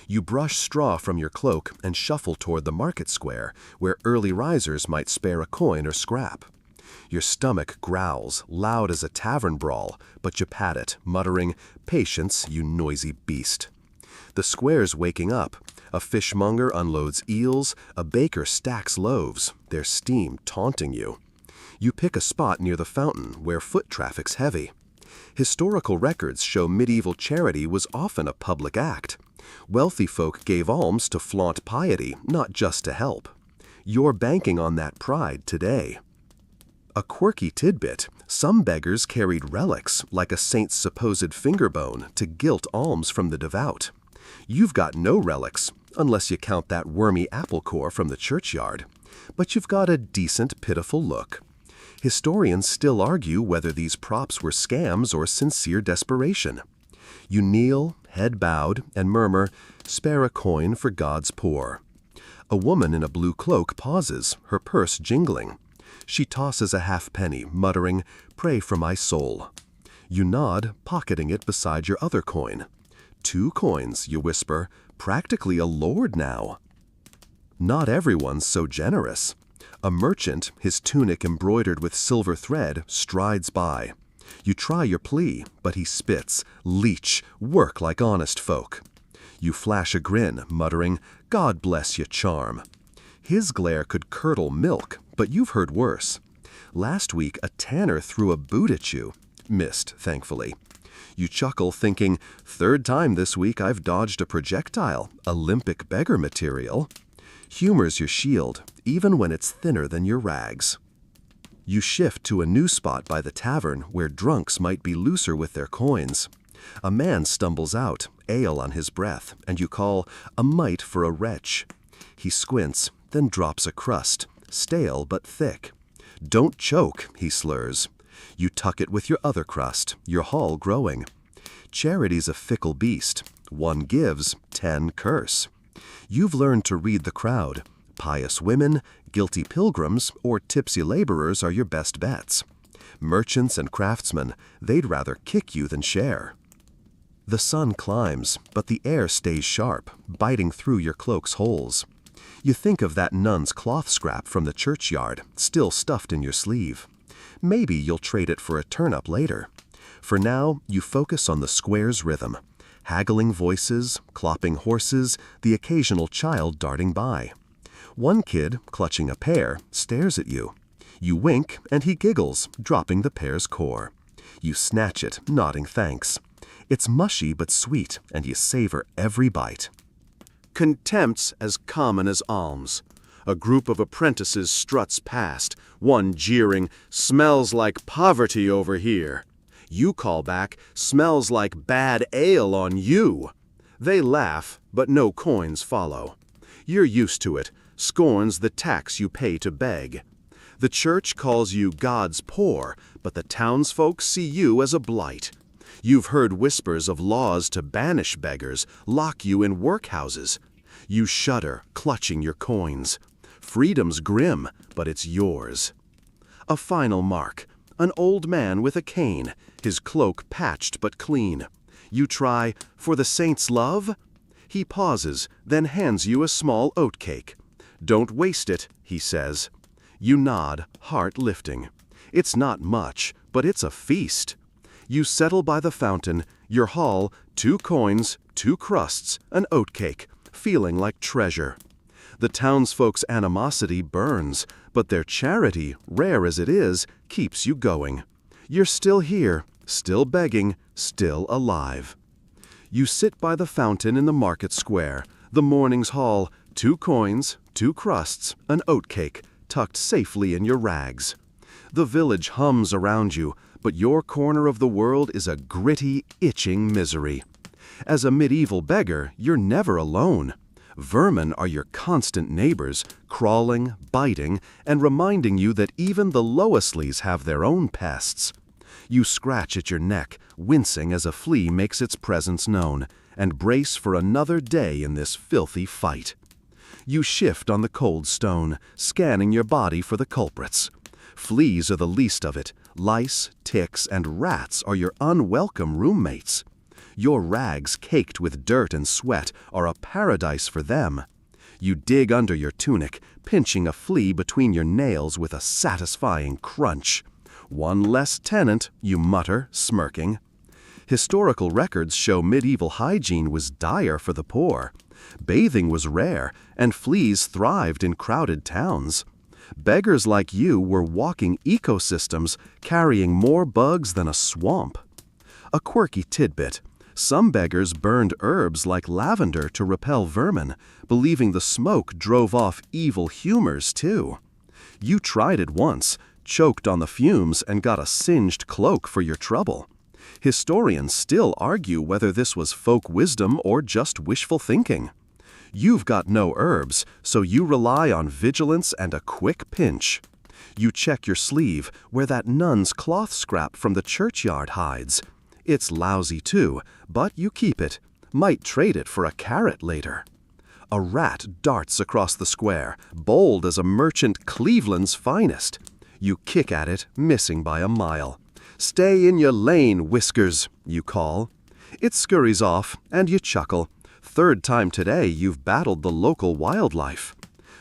You brush straw from your cloak and shuffle toward the market square, where early risers might spare a coin or scrap. Your stomach growls, loud as a tavern brawl, but you pat it, muttering, "Patience, you noisy beast." The square's waking up. A fishmonger unloads eels, a baker stacks loaves, their steam taunting you. You pick a spot near the fountain where foot traffic's heavy. Historical records show medieval charity was often a public act. Wealthy folk gave alms to flaunt piety, not just to help. You're banking on that pride today. A quirky tidbit, some beggars carried relics, like a saint's supposed finger bone, to gilt alms from the devout. You've got no relics, unless you count that wormy apple core from the churchyard. But you've got a decent, pitiful look. Historians still argue whether these props were scams or sincere desperation. You kneel, head bowed, and murmur, "Spare a coin for God's poor." A woman in a blue cloak pauses, her purse jingling. She tosses a halfpenny, muttering, "Pray for my soul." You nod, pocketing it beside your other coin. "2 coins," you whisper, "practically a lord now." Not everyone's so generous. A merchant, his tunic embroidered with silver thread, strides by. You try your plea, but he spits, "Leech, work like honest folk." You flash a grin, muttering, "God bless your charm." His glare could curdle milk, but you've heard worse. Last week, a tanner threw a boot at you. Missed, thankfully. You chuckle, thinking, "Third time this week I've dodged a projectile, Olympic beggar material." Humor's your shield, even when it's thinner than your rags. You shift to a new spot by the tavern where drunks might be looser with their coins. A man stumbles out, ale on his breath, and you call, "A mite for a wretch." He squints, then drops a crust, stale but thick. "Don't choke," he slurs. You tuck it with your other crust, your haul growing. Charity's a fickle beast. 1 gives, 10 curse. You've learned to read the crowd. Pious women, guilty pilgrims, or tipsy laborers are your best bets. Merchants and craftsmen, they'd rather kick you than share. The sun climbs, but the air stays sharp, biting through your cloak's holes. You think of that nun's cloth scrap from the churchyard, still stuffed in your sleeve. Maybe you'll trade it for a turnip later. For now, you focus on the square's rhythm. Haggling voices, clopping horses, the occasional child darting by. One kid, clutching a pear, stares at you. You wink, and he giggles, dropping the pear's core. You snatch it, nodding thanks. It's mushy but sweet, and you savor every bite. Contempt's as common as alms. A group of apprentices struts past, one jeering, "Smells like poverty over here." You call back, "Smells like bad ale on you." They laugh, but no coins follow. You're used to it, scorns the tax you pay to beg. The church calls you God's poor, but the townsfolk see you as a blight. You've heard whispers of laws to banish beggars, lock you in workhouses. You shudder, clutching your coins. Freedom's grim, but it's yours. A final mark. An old man with a cane, his cloak patched but clean. You try, "For the saints' love?" He pauses, then hands you a small oatcake. "Don't waste it," he says. You nod, heart lifting. It's not much, but it's a feast. You settle by the fountain, your haul, 2 coins, 2 crusts, an oatcake, feeling like treasure. The townsfolk's animosity burns, but their charity, rare as it is, keeps you going. You're still here, still begging, still alive. You sit by the fountain in the market square, the morning's haul, 2 coins, 2 crusts, an oatcake, tucked safely in your rags. The village hums around you, but your corner of the world is a gritty, itching misery. As a medieval beggar, you're never alone. Vermin are your constant neighbors, crawling, biting, and reminding you that even the Loisleys have their own pests. You scratch at your neck, wincing as a flea makes its presence known, and brace for another day in this filthy fight. You shift on the cold stone, scanning your body for the culprits. Fleas are the least of it. Lice, ticks, and rats are your unwelcome roommates. Your rags, caked with dirt and sweat, are a paradise for them. You dig under your tunic, pinching a flea between your nails with a satisfying crunch. "One less tenant," you mutter, smirking. Historical records show medieval hygiene was dire for the poor. Bathing was rare, and fleas thrived in crowded towns. Beggars like you were walking ecosystems, carrying more bugs than a swamp. A quirky tidbit. Some beggars burned herbs like lavender to repel vermin, believing the smoke drove off evil humors too. You tried it once, choked on the fumes, and got a singed cloak for your trouble. Historians still argue whether this was folk wisdom or just wishful thinking. You've got no herbs, so you rely on vigilance and a quick pinch. You check your sleeve, where that nun's cloth scrap from the churchyard hides. It's lousy too, but you keep it. Might trade it for a carrot later. A rat darts across the square, bold as a merchant Cleveland's finest. You kick at it, missing by a mile. "Stay in your lane, Whiskers," you call. It scurries off, and you chuckle. 3rd time today you've battled the local wildlife.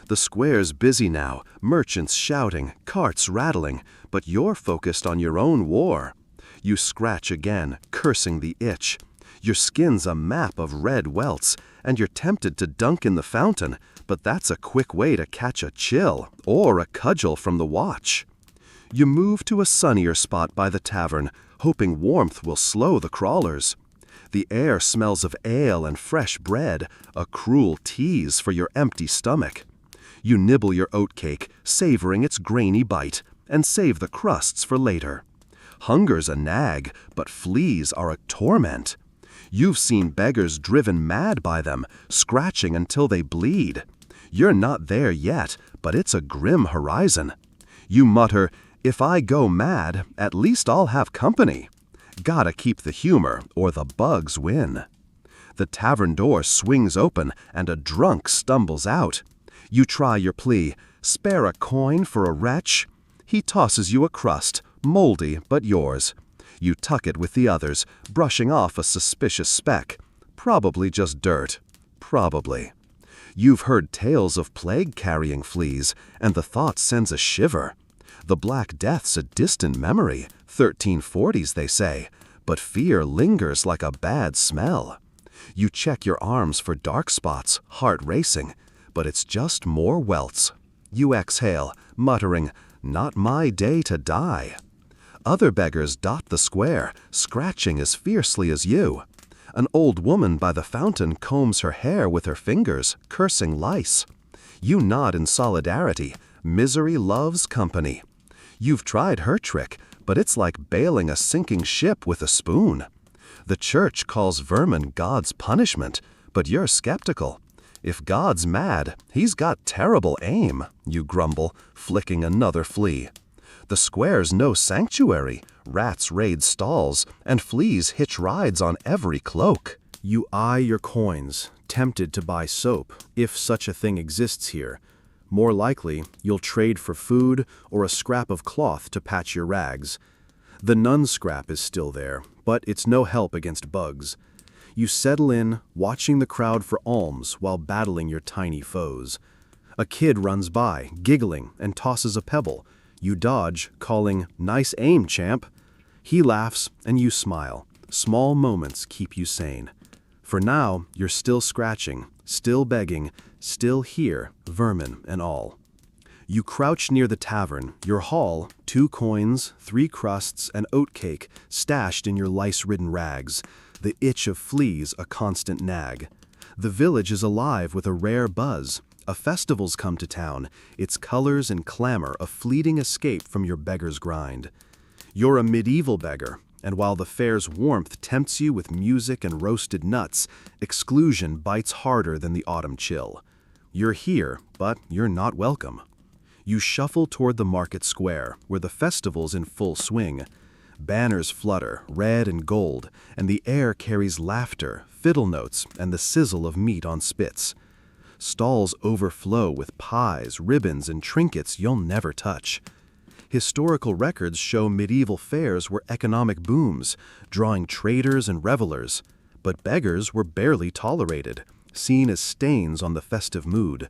The square's busy now, merchants shouting, carts rattling, but you're focused on your own war. You scratch again, cursing the itch. Your skin's a map of red welts, and you're tempted to dunk in the fountain, but that's a quick way to catch a chill, or a cudgel from the watch. You move to a sunnier spot by the tavern, hoping warmth will slow the crawlers. The air smells of ale and fresh bread, a cruel tease for your empty stomach. You nibble your oatcake, savoring its grainy bite, and save the crusts for later. Hunger's a nag, but fleas are a torment. You've seen beggars driven mad by them, scratching until they bleed. You're not there yet, but it's a grim horizon. You mutter, "If I go mad, at least I'll have company." Gotta keep the humor, or the bugs win. The tavern door swings open, and a drunk stumbles out. You try your plea, "Spare a coin for a wretch." He tosses you a crust, moldy but yours. You tuck it with the others, brushing off a suspicious speck. Probably just dirt. Probably. You've heard tales of plague-carrying fleas, and the thought sends a shiver. The Black Death's a distant memory, 1340s they say, but fear lingers like a bad smell. You check your arms for dark spots, heart racing, but it's just more welts. You exhale, muttering, "Not my day to die." Other beggars dot the square, scratching as fiercely as you. An old woman by the fountain combs her hair with her fingers, cursing lice. You nod in solidarity. Misery loves company. You've tried her trick, but it's like bailing a sinking ship with a spoon. The church calls vermin God's punishment, but you're skeptical. If God's mad, he's got terrible aim, you grumble, flicking another flea. The square's no sanctuary. Rats raid stalls, and fleas hitch rides on every cloak. You eye your coins, tempted to buy soap, if such a thing exists here. More likely, you'll trade for food or a scrap of cloth to patch your rags. The nun scrap is still there, but it's no help against bugs. You settle in, watching the crowd for alms while battling your tiny foes. A kid runs by, giggling, and tosses a pebble. You dodge, calling, "Nice aim, champ." He laughs, and you smile. Small moments keep you sane. For now, you're still scratching, still begging, still here, vermin and all. You crouch near the tavern, your haul, 2 coins, 3 crusts, and oatcake stashed in your lice-ridden rags, the itch of fleas a constant nag. The village is alive with a rare buzz. A festival's come to town, its colors and clamor a fleeting escape from your beggar's grind. You're a medieval beggar, and while the fair's warmth tempts you with music and roasted nuts, exclusion bites harder than the autumn chill. You're here, but you're not welcome. You shuffle toward the market square, where the festival's in full swing. Banners flutter, red and gold, and the air carries laughter, fiddle notes, and the sizzle of meat on spits. Stalls overflow with pies, ribbons, and trinkets you'll never touch. Historical records show medieval fairs were economic booms, drawing traders and revelers. But beggars were barely tolerated, seen as stains on the festive mood.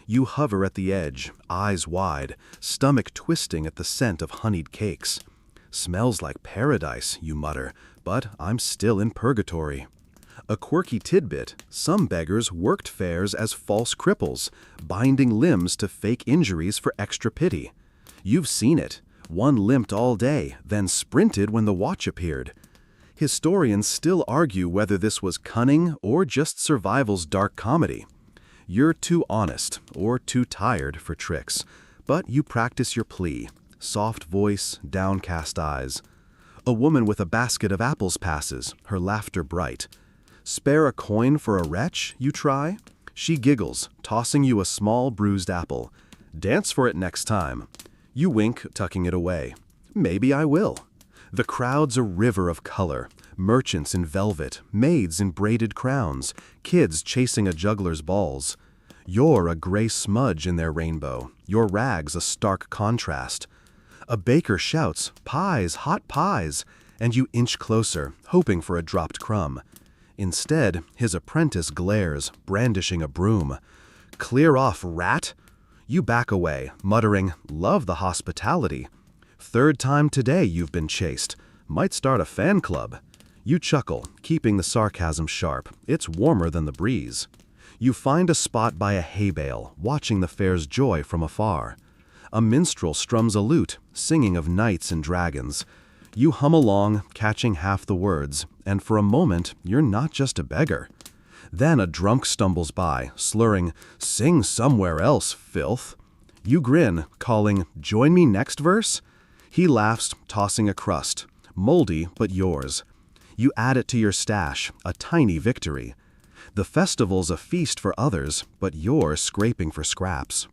You hover at the edge, eyes wide, stomach twisting at the scent of honeyed cakes. "Smells like paradise," you mutter, "but I'm still in purgatory." A quirky tidbit, some beggars worked fairs as false cripples, binding limbs to fake injuries for extra pity. You've seen it. One limped all day, then sprinted when the watch appeared. Historians still argue whether this was cunning or just survival's dark comedy. You're too honest or too tired for tricks, but you practice your plea. Soft voice, downcast eyes. A woman with a basket of apples passes, her laughter bright. "Spare a coin for a wretch," you try? She giggles, tossing you a small bruised apple. "Dance for it next time." You wink, tucking it away. "Maybe I will." The crowd's a river of color. Merchants in velvet, maids in braided crowns, kids chasing a juggler's balls. You're a gray smudge in their rainbow, your rags a stark contrast. A baker shouts, "Pies, hot pies," and you inch closer, hoping for a dropped crumb. Instead, his apprentice glares, brandishing a broom. "Clear off, rat!" You back away, muttering, "Love the hospitality." 3rd time today you've been chased. Might start a fan club. You chuckle, keeping the sarcasm sharp. It's warmer than the breeze. You find a spot by a hay bale, watching the fair's joy from afar. A minstrel strums a lute, singing of knights and dragons. You hum along, catching half the words, and for a moment, you're not just a beggar. Then a drunk stumbles by, slurring, "Sing somewhere else, filth." You grin, calling, "Join me next verse?" He laughs, tossing a crust, moldy but yours. You add it to your stash, a tiny victory. The festival's a feast for others, but you're scraping for scraps.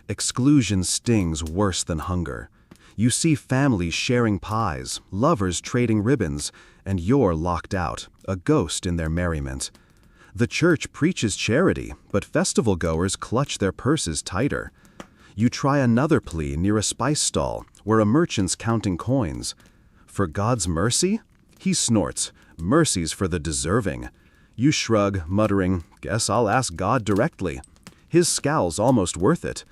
Exclusion stings worse than hunger. You see families sharing pies, lovers trading ribbons, and you're locked out, a ghost in their merriment. The church preaches charity, but festival-goers clutch their purses tighter. You try another plea near a spice stall, where a merchant's counting coins. "For God's mercy?" He snorts, "Mercy's for the deserving." You shrug, muttering, "Guess I'll ask God directly." His scowl's almost worth it.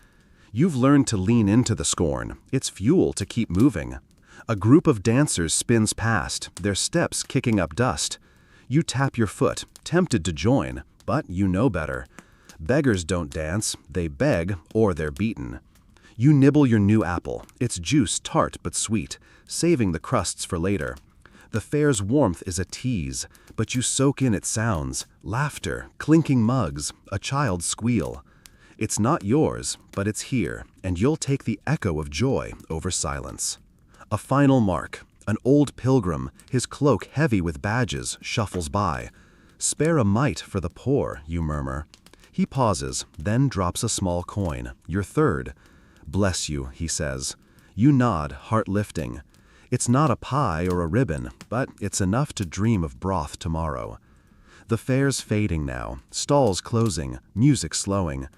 You've learned to lean into the scorn. It's fuel to keep moving. A group of dancers spins past, their steps kicking up dust. You tap your foot, tempted to join, but you know better. Beggars don't dance, they beg or they're beaten. You nibble your new apple, its juice tart but sweet, saving the crusts for later. The fair's warmth is a tease, but you soak in its sounds, laughter, clinking mugs, a child's squeal. It's not yours, but it's here, and you'll take the echo of joy over silence. A final mark. An old pilgrim, his cloak heavy with badges, shuffles by. "Spare a mite for the poor," you murmur. He pauses, then drops a small coin, your third. "Bless you," he says. You nod, heart lifting. It's not a pie or a ribbon, but it's enough to dream of broth tomorrow. The fair's fading now, stalls closing, music slowing.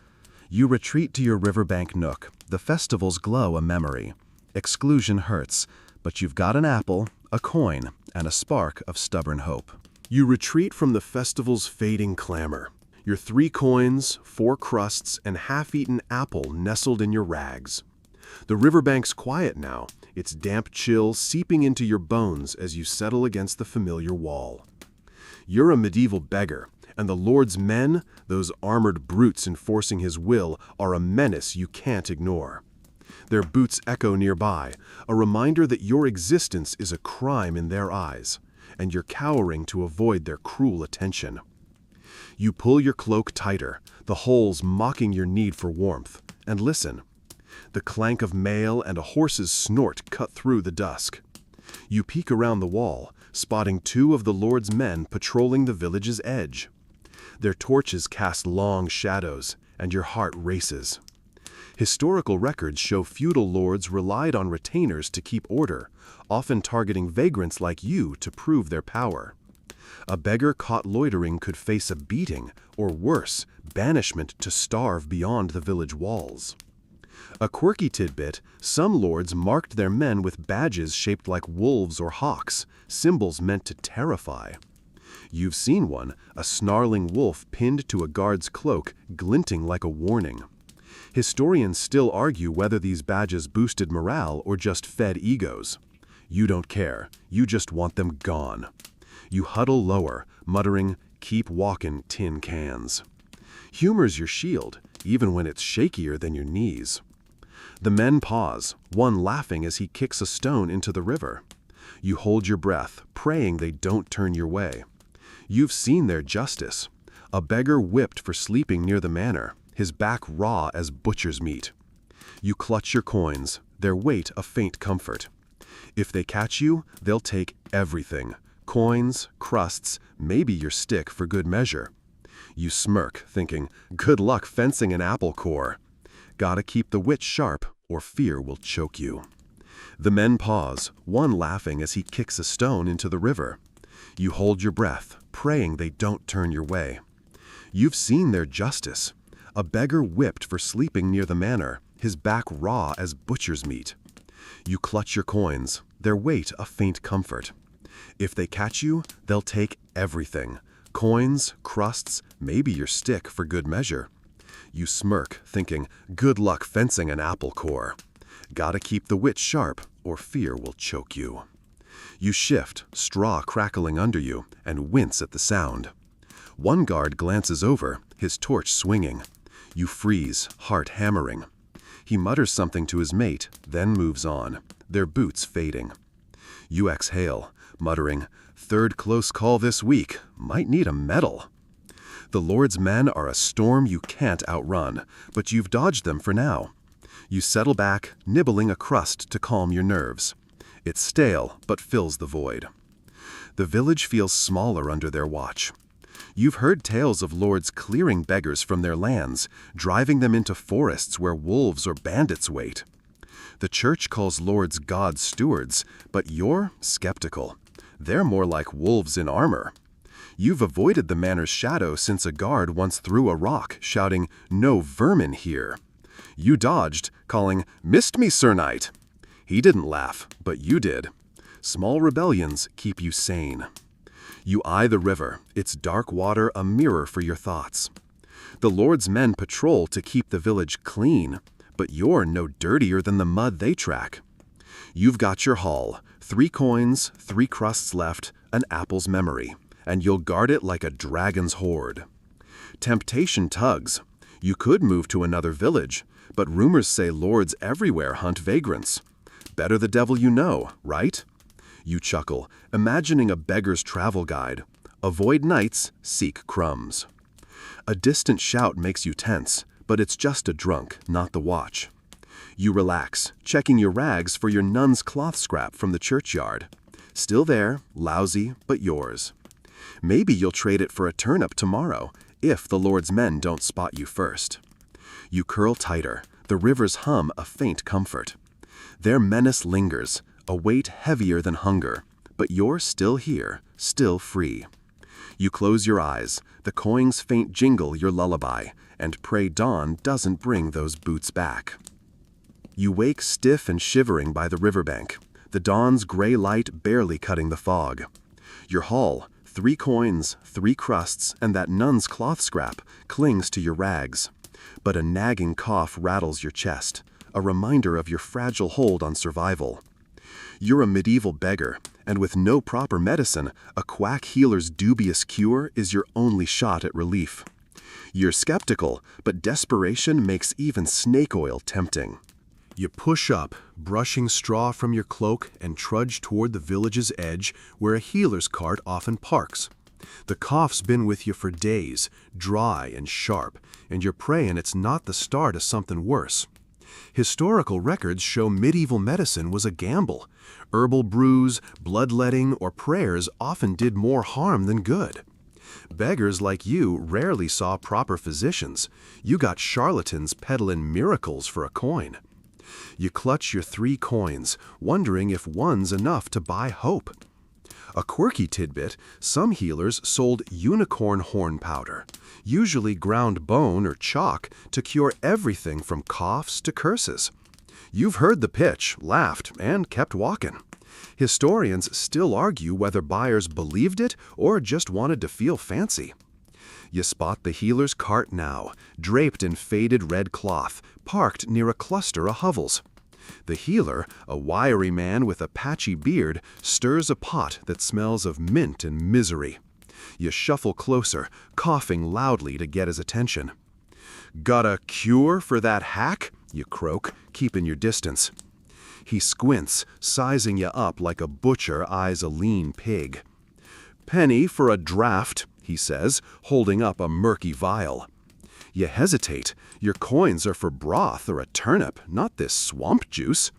You retreat to your riverbank nook, the festival's glow a memory. Exclusion hurts, but you've got an apple, a coin, and a spark of stubborn hope. You retreat from the festival's fading clamor. Your 3 coins, 4 crusts, and half-eaten apple nestled in your rags. The riverbank's quiet now, its damp chill seeping into your bones as you settle against the familiar wall. You're a medieval beggar, and the Lord's men, those armored brutes enforcing his will, are a menace you can't ignore. Their boots echo nearby, a reminder that your existence is a crime in their eyes, and you're cowering to avoid their cruel attention. You pull your cloak tighter, the holes mocking your need for warmth, and listen. The clank of mail and a horse's snort cut through the dusk. You peek around the wall, spotting 2 of the Lord's men patrolling the village's edge. Their torches cast long shadows, and your heart races. Historical records show feudal lords relied on retainers to keep order, often targeting vagrants like you to prove their power. A beggar caught loitering could face a beating, or worse, banishment to starve beyond the village walls. A quirky tidbit, some lords marked their men with badges shaped like wolves or hawks, symbols meant to terrify. You've seen one, a snarling wolf pinned to a guard's cloak, glinting like a warning. Historians still argue whether these badges boosted morale or just fed egos. You don't care, you just want them gone. You huddle lower, muttering, "Keep walkin', tin cans." Humor's your shield, even when it's shakier than your knees. The men pause, one laughing as he kicks a stone into the river. You hold your breath, praying they don't turn your way. You've seen their justice. A beggar whipped for sleeping near the manor, his back raw as butcher's meat. You clutch your coins, their weight a faint comfort. If they catch you, they'll take everything. Coins, crusts, maybe your stick for good measure. You smirk, thinking, good luck fencing an apple core. Gotta keep the wit sharp, or fear will choke you. The men pause, one laughing as he kicks a stone into the river. You hold your breath, praying they don't turn your way. You've seen their justice. A beggar whipped for sleeping near the manor, his back raw as butcher's meat. You clutch your coins, their weight a faint comfort. If they catch you, they'll take everything. Coins, crusts, maybe your stick for good measure. You smirk, thinking, good luck fencing an apple core. Gotta keep the wit sharp, or fear will choke you. You shift, straw crackling under you, and wince at the sound. One guard glances over, his torch swinging. You freeze, heart hammering. He mutters something to his mate, then moves on, their boots fading. You exhale, muttering, third close call this week, might need a medal. The Lord's men are a storm you can't outrun, but you've dodged them for now. You settle back, nibbling a crust to calm your nerves. It's stale, but fills the void. The village feels smaller under their watch. You've heard tales of lords clearing beggars from their lands, driving them into forests where wolves or bandits wait. The church calls lords God's stewards, but you're skeptical. They're more like wolves in armor. You've avoided the manor's shadow since a guard once threw a rock, shouting, "No vermin here." You dodged, calling, "Missed me, Sir Knight." He didn't laugh, but you did. Small rebellions keep you sane. You eye the river, its dark water a mirror for your thoughts. The Lord's men patrol to keep the village clean, but you're no dirtier than the mud they track. You've got your haul, 3 coins, 3 crusts left, an apple's memory, and you'll guard it like a dragon's hoard. Temptation tugs. You could move to another village, but rumors say lords everywhere hunt vagrants. Better the devil you know, right? You chuckle, imagining a beggar's travel guide. Avoid nights, seek crumbs. A distant shout makes you tense, but it's just a drunk, not the watch. You relax, checking your rags for your nun's cloth scrap from the churchyard. Still there, lousy, but yours. Maybe you'll trade it for a turnip tomorrow, if the Lord's men don't spot you first. You curl tighter, the river's hum a faint comfort. Their menace lingers, a weight heavier than hunger, but you're still here, still free. You close your eyes, the coins faint jingle your lullaby, and pray dawn doesn't bring those boots back. You wake stiff and shivering by the riverbank, the dawn's gray light barely cutting the fog. Your haul, 3 coins, 3 crusts, and that nun's cloth scrap, clings to your rags. But a nagging cough rattles your chest, a reminder of your fragile hold on survival. You're a medieval beggar, and with no proper medicine, a quack healer's dubious cure is your only shot at relief. You're skeptical, but desperation makes even snake oil tempting. You push up, brushing straw from your cloak, and trudge toward the village's edge where a healer's cart often parks. The cough's been with you for days, dry and sharp, and you're praying it's not the start of something worse. Historical records show medieval medicine was a gamble. Herbal brews, bloodletting, or prayers often did more harm than good. Beggars like you rarely saw proper physicians. You got charlatans peddling miracles for a coin. You clutch your 3 coins, wondering if one's enough to buy hope. A quirky tidbit, some healers sold unicorn horn powder, usually ground bone or chalk, to cure everything from coughs to curses. You've heard the pitch, laughed, and kept walking. Historians still argue whether buyers believed it or just wanted to feel fancy. You spot the healer's cart now, draped in faded red cloth, parked near a cluster of hovels. The healer, a wiry man with a patchy beard, stirs a pot that smells of mint and misery. You shuffle closer, coughing loudly to get his attention. "Got a cure for that hack?" you croak, keeping your distance. He squints, sizing you up like a butcher eyes a lean pig. "Penny for a draft," he says, holding up a murky vial. You hesitate. Your coins are for broth or a turnip, not this swamp juice.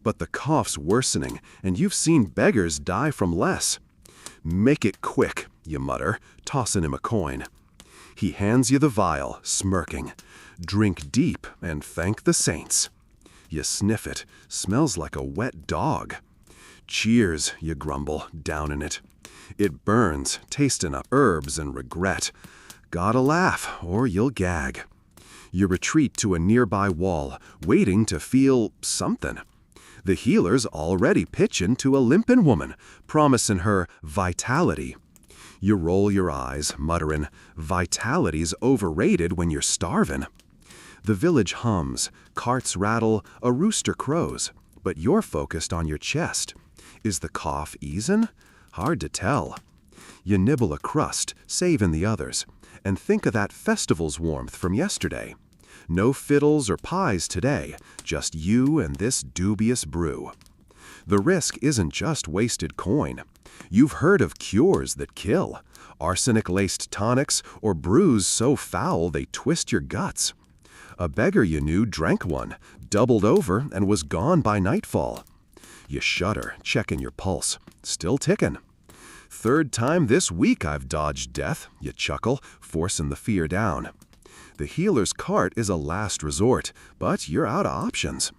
But the cough's worsening, and you've seen beggars die from less. "Make it quick," you mutter, tossing him a coin. He hands you the vial, smirking. "Drink deep and thank the saints." You sniff it. Smells like a wet dog. "Cheers," you grumble, downing it. It burns, tasting of herbs and regret. Gotta laugh, or you'll gag. You retreat to a nearby wall, waiting to feel something. The healer's already pitching to a limpin' woman, promising her vitality. You roll your eyes, muttering, "Vitality's overrated when you're starving." The village hums, carts rattle, a rooster crows, but you're focused on your chest. Is the cough easing? Hard to tell. You nibble a crust, saving the others, and think of that festival's warmth from yesterday. No fiddles or pies today, just you and this dubious brew. The risk isn't just wasted coin. You've heard of cures that kill, arsenic-laced tonics, or brews so foul they twist your guts. A beggar you knew drank one, doubled over, and was gone by nightfall. You shudder, checking your pulse. Still ticking. "Third time this week I've dodged death," you chuckle, forcing the fear down. The healer's cart is a last resort, but you're out of options.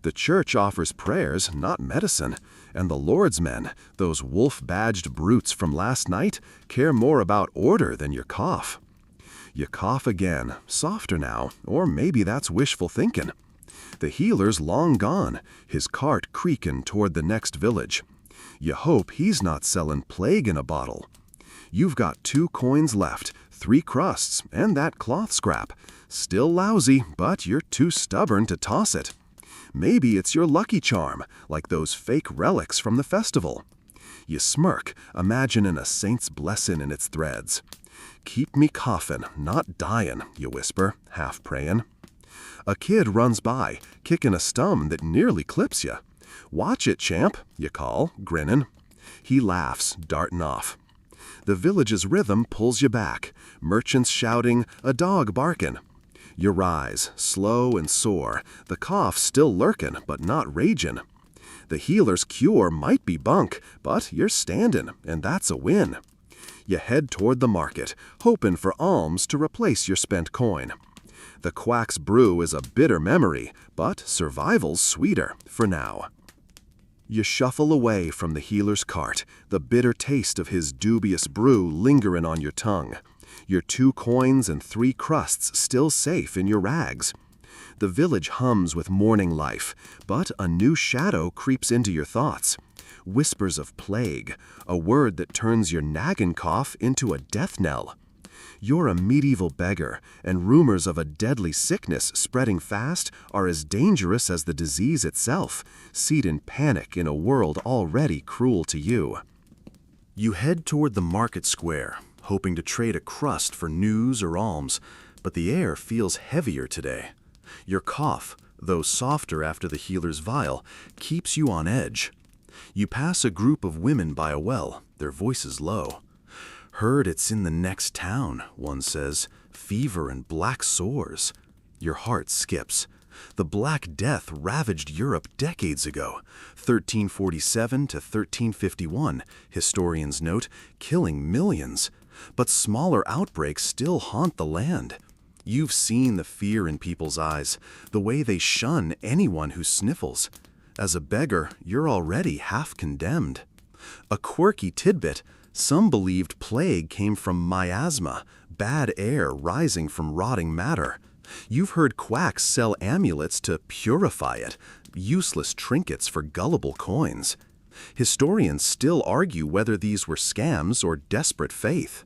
The church offers prayers, not medicine, and the Lord's men, those wolf-badged brutes from last night, care more about order than your cough. You cough again, softer now, or maybe that's wishful thinking. The healer's long gone, his cart creaking toward the next village. You hope he's not selling plague in a bottle. You've got 2 coins left, 3 crusts, and that cloth scrap. Still lousy, but you're too stubborn to toss it. Maybe it's your lucky charm, like those fake relics from the festival. You smirk, imagining a saint's blessing in its threads. keep me coughin', not dyin', you whisper, half prayin'. A kid runs by, kickin' a stum that nearly clips ya. Watch it, champ, you call, grinnin'. He laughs, dartin' off. The village's rhythm pulls you back, merchants shouting, a dog barkin'. You rise, slow and sore, the cough still lurkin', but not ragin'. The healer's cure might be bunk, but you're standin', and that's a win. You head toward the market, hopin' for alms to replace your spent coin. The quack's brew is a bitter memory, but survival's sweeter, for now. You shuffle away from the healer's cart, the bitter taste of his dubious brew lingerin' on your tongue. Your 2 coins and 3 crusts still safe in your rags. The village hums with morning life, but a new shadow creeps into your thoughts. Whispers of plague, a word that turns your nagging cough into a death knell. You're a medieval beggar, and rumors of a deadly sickness spreading fast are as dangerous as the disease itself, seed in panic in a world already cruel to you. You head toward the market square, hoping to trade a crust for news or alms, but the air feels heavier today. Your cough, though softer after the healer's vial, keeps you on edge. You pass a group of women by a well, their voices low. Heard it's in the next town, one says, fever and black sores. Your heart skips. The Black Death ravaged Europe decades ago, 1347 to 1351, historians note, killing millions. But smaller outbreaks still haunt the land. You've seen the fear in people's eyes, the way they shun anyone who sniffles. As a beggar, you're already half condemned. A quirky tidbit, some believed plague came from miasma, bad air rising from rotting matter. You've heard quacks sell amulets to purify it, useless trinkets for gullible coins. Historians still argue whether these were scams or desperate faith.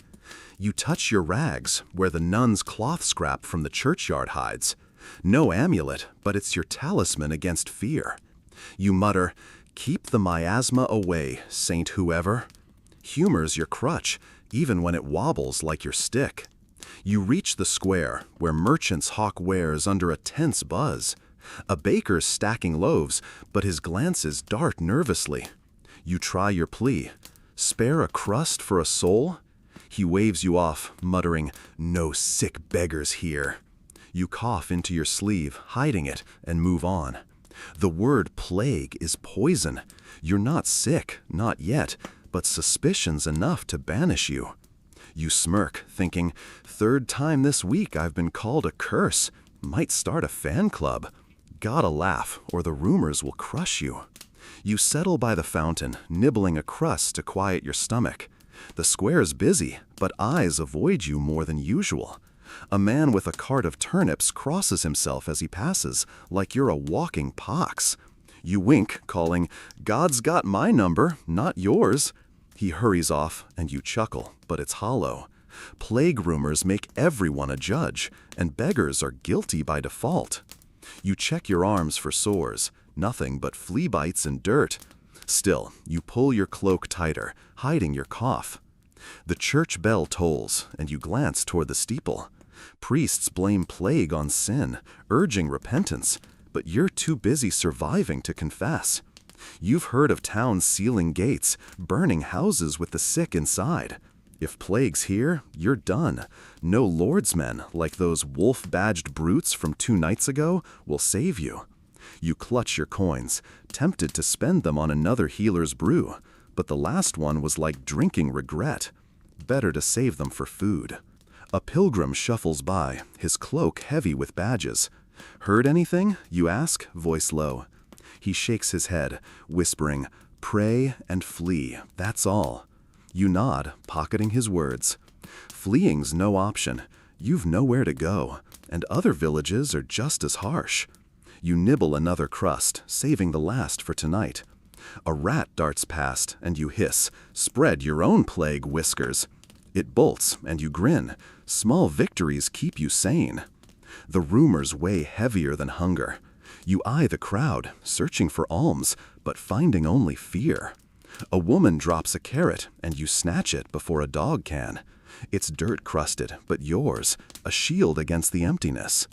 You touch your rags, where the nun's cloth scrap from the churchyard hides. No amulet, but it's your talisman against fear. You mutter, keep the miasma away, saint whoever. Humor's your crutch, even when it wobbles like your stick. You reach the square, where merchants hawk wares under a tense buzz. A baker's stacking loaves, but his glances dart nervously. You try your plea. Spare a crust for a soul? He waves you off, muttering, no sick beggars here. You cough into your sleeve, hiding it, and move on. The word plague is poison. You're not sick, not yet, but suspicion's enough to banish you. You smirk, thinking, 3rd time this week I've been called a curse. Might start a fan club. Gotta laugh, or the rumors will crush you. You settle by the fountain, nibbling a crust to quiet your stomach. The square's busy, but eyes avoid you more than usual. A man with a cart of turnips crosses himself as he passes, like you're a walking pox. You wink, calling, God's got my number, not yours. He hurries off, and you chuckle, but it's hollow. Plague rumors make everyone a judge, and beggars are guilty by default. You check your arms for sores, nothing but flea bites and dirt. Still, you pull your cloak tighter, hiding your cough. The church bell tolls, and you glance toward the steeple. Priests blame plague on sin, urging repentance, but you're too busy surviving to confess. You've heard of towns sealing gates, burning houses with the sick inside. If plague's here, you're done. No lordsmen, like those wolf-badged brutes from 2 nights ago, will save you. You clutch your coins, tempted to spend them on another healer's brew, but the last one was like drinking regret. Better to save them for food. A pilgrim shuffles by, his cloak heavy with badges. Heard anything? You ask, voice low. He shakes his head, whispering, pray and flee, that's all. You nod, pocketing his words. Fleeing's no option. You've nowhere to go, and other villages are just as harsh. You nibble another crust, saving the last for tonight. A rat darts past, and you hiss, spread your own plague whiskers. It bolts, and you grin. Small victories keep you sane. The rumors weigh heavier than hunger. You eye the crowd, searching for alms, but finding only fear. A woman drops a carrot, and you snatch it before a dog can. It's dirt-crusted, but yours, a shield against the emptiness.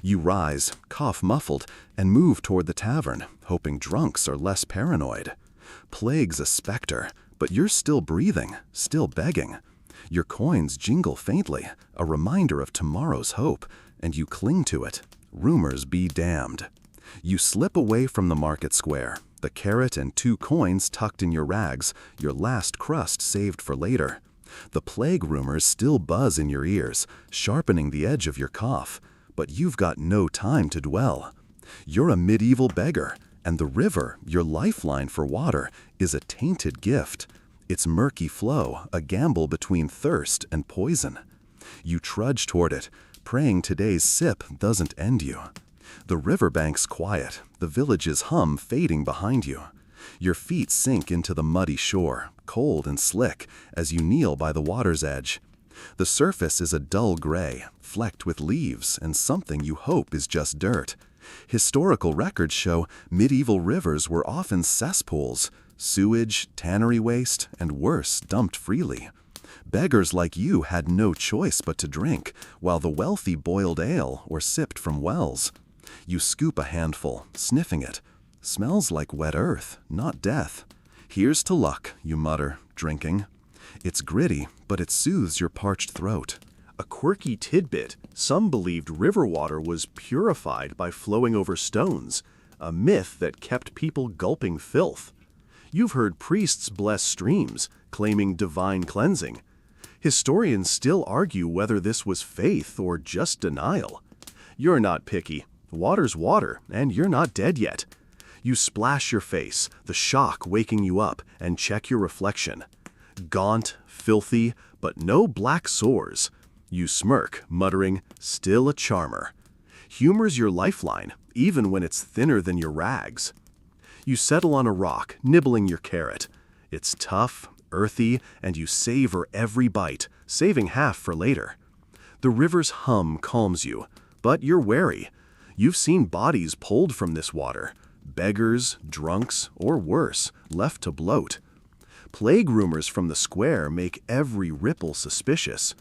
You rise, cough muffled, and move toward the tavern, hoping drunks are less paranoid. Plague's a specter, but you're still breathing, still begging. Your coins jingle faintly, a reminder of tomorrow's hope, and you cling to it. Rumors be damned. You slip away from the market square, the carrot and 2 coins tucked in your rags, your last crust saved for later. The plague rumors still buzz in your ears, sharpening the edge of your cough, but you've got no time to dwell. You're a medieval beggar, and the river, your lifeline for water, is a tainted gift. Its murky flow, a gamble between thirst and poison. You trudge toward it, praying today's sip doesn't end you. The riverbank's quiet, the village's hum fading behind you. Your feet sink into the muddy shore, cold and slick, as you kneel by the water's edge. The surface is a dull gray, flecked with leaves and something you hope is just dirt. Historical records show medieval rivers were often cesspools, sewage, tannery waste, and worse, dumped freely. Beggars like you had no choice but to drink, while the wealthy boiled ale or sipped from wells. You scoop a handful, sniffing it. Smells like wet earth, not death. Here's to luck, you mutter, drinking. It's gritty, but it soothes your parched throat. A quirky tidbit, some believed river water was purified by flowing over stones, a myth that kept people gulping filth. You've heard priests bless streams, claiming divine cleansing. Historians still argue whether this was faith or just denial. You're not picky. Water's water, and you're not dead yet. You splash your face, the shock waking you up, and check your reflection. Gaunt, filthy, but no black sores. You smirk, muttering, still a charmer. Humor's your lifeline, even when it's thinner than your rags. You settle on a rock, nibbling your carrot. It's tough, earthy, and you savor every bite, saving half for later. The river's hum calms you, but you're wary. You've seen bodies pulled from this water. Beggars, drunks, or worse, left to bloat. Plague rumors from the square make every ripple suspicious.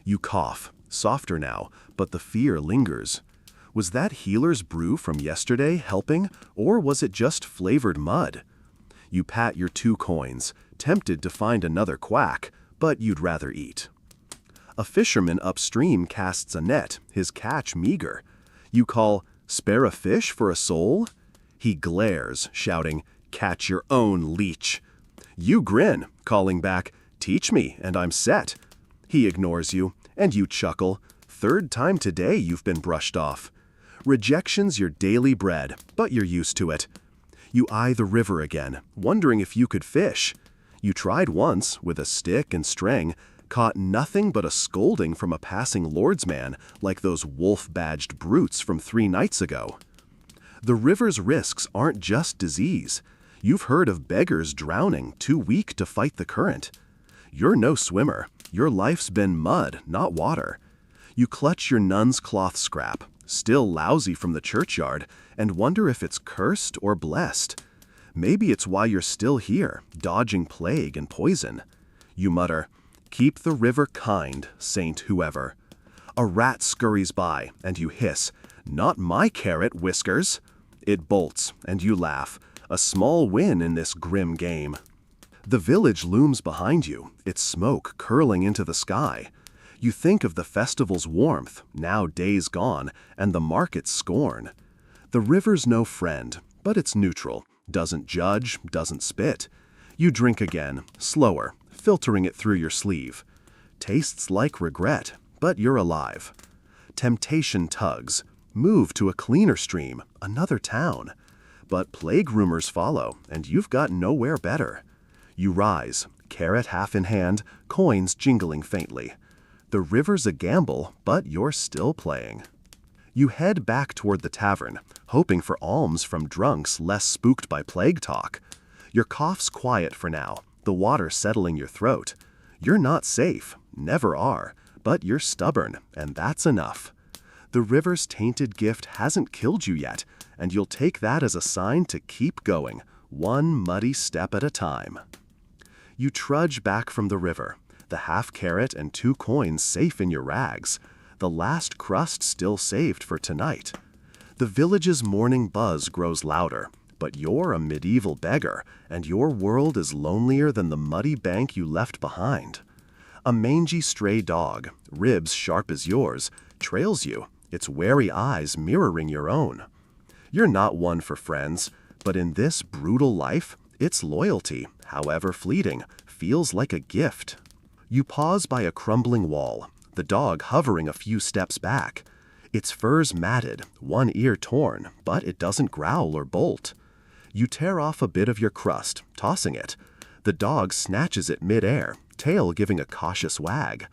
You cough, softer now, but the fear lingers. Was that healer's brew from yesterday helping, or was it just flavored mud? You pat your 2 coins, tempted to find another quack, but you'd rather eat. A fisherman upstream casts a net, his catch meager. You call, "Spare a fish for a soul?" He glares, shouting, "Catch your own, leech." You grin, calling back, "Teach me, and I'm set." He ignores you, and you chuckle. 3rd time today you've been brushed off. Rejection's your daily bread, but you're used to it. You eye the river again, wondering if you could fish. You tried once, with a stick and string, caught nothing but a scolding from a passing lordsman, like those wolf-badged brutes from 3 nights ago. The river's risks aren't just disease. You've heard of beggars drowning, too weak to fight the current. You're no swimmer. Your life's been mud, not water. You clutch your nun's cloth scrap, still lousy from the churchyard, and wonder if it's cursed or blessed. Maybe it's why you're still here, dodging plague and poison. You mutter, "Keep the river kind, saint whoever." A rat scurries by, and you hiss, "Not my carrot, Whiskers." It bolts, and you laugh, a small win in this grim game. The village looms behind you, its smoke curling into the sky. You think of the festival's warmth, now days gone, and the market's scorn. The river's no friend, but it's neutral, doesn't judge, doesn't spit. You drink again, slower, filtering it through your sleeve. Tastes like regret, but you're alive. Temptation tugs. Move to a cleaner stream, another town. But plague rumors follow, and you've got nowhere better. You rise, carrot half in hand, coins jingling faintly. The river's a gamble, but you're still playing. You head back toward the tavern, hoping for alms from drunks less spooked by plague talk. Your cough's quiet for now, the water settling your throat. You're not safe, never are, but you're stubborn, and that's enough. The river's tainted gift hasn't killed you yet, and you'll take that as a sign to keep going, one muddy step at a time. You trudge back from the river, the half carrot and 2 coins safe in your rags, the last crust still saved for tonight. The village's morning buzz grows louder, but you're a medieval beggar, and your world is lonelier than the muddy bank you left behind. A mangy stray dog, ribs sharp as yours, trails you, its wary eyes mirroring your own. You're not one for friends, but in this brutal life, its loyalty, however fleeting, feels like a gift. You pause by a crumbling wall, the dog hovering a few steps back. Its fur's matted, one ear torn, but it doesn't growl or bolt. You tear off a bit of your crust, tossing it. The dog snatches it mid-air, tail giving a cautious wag.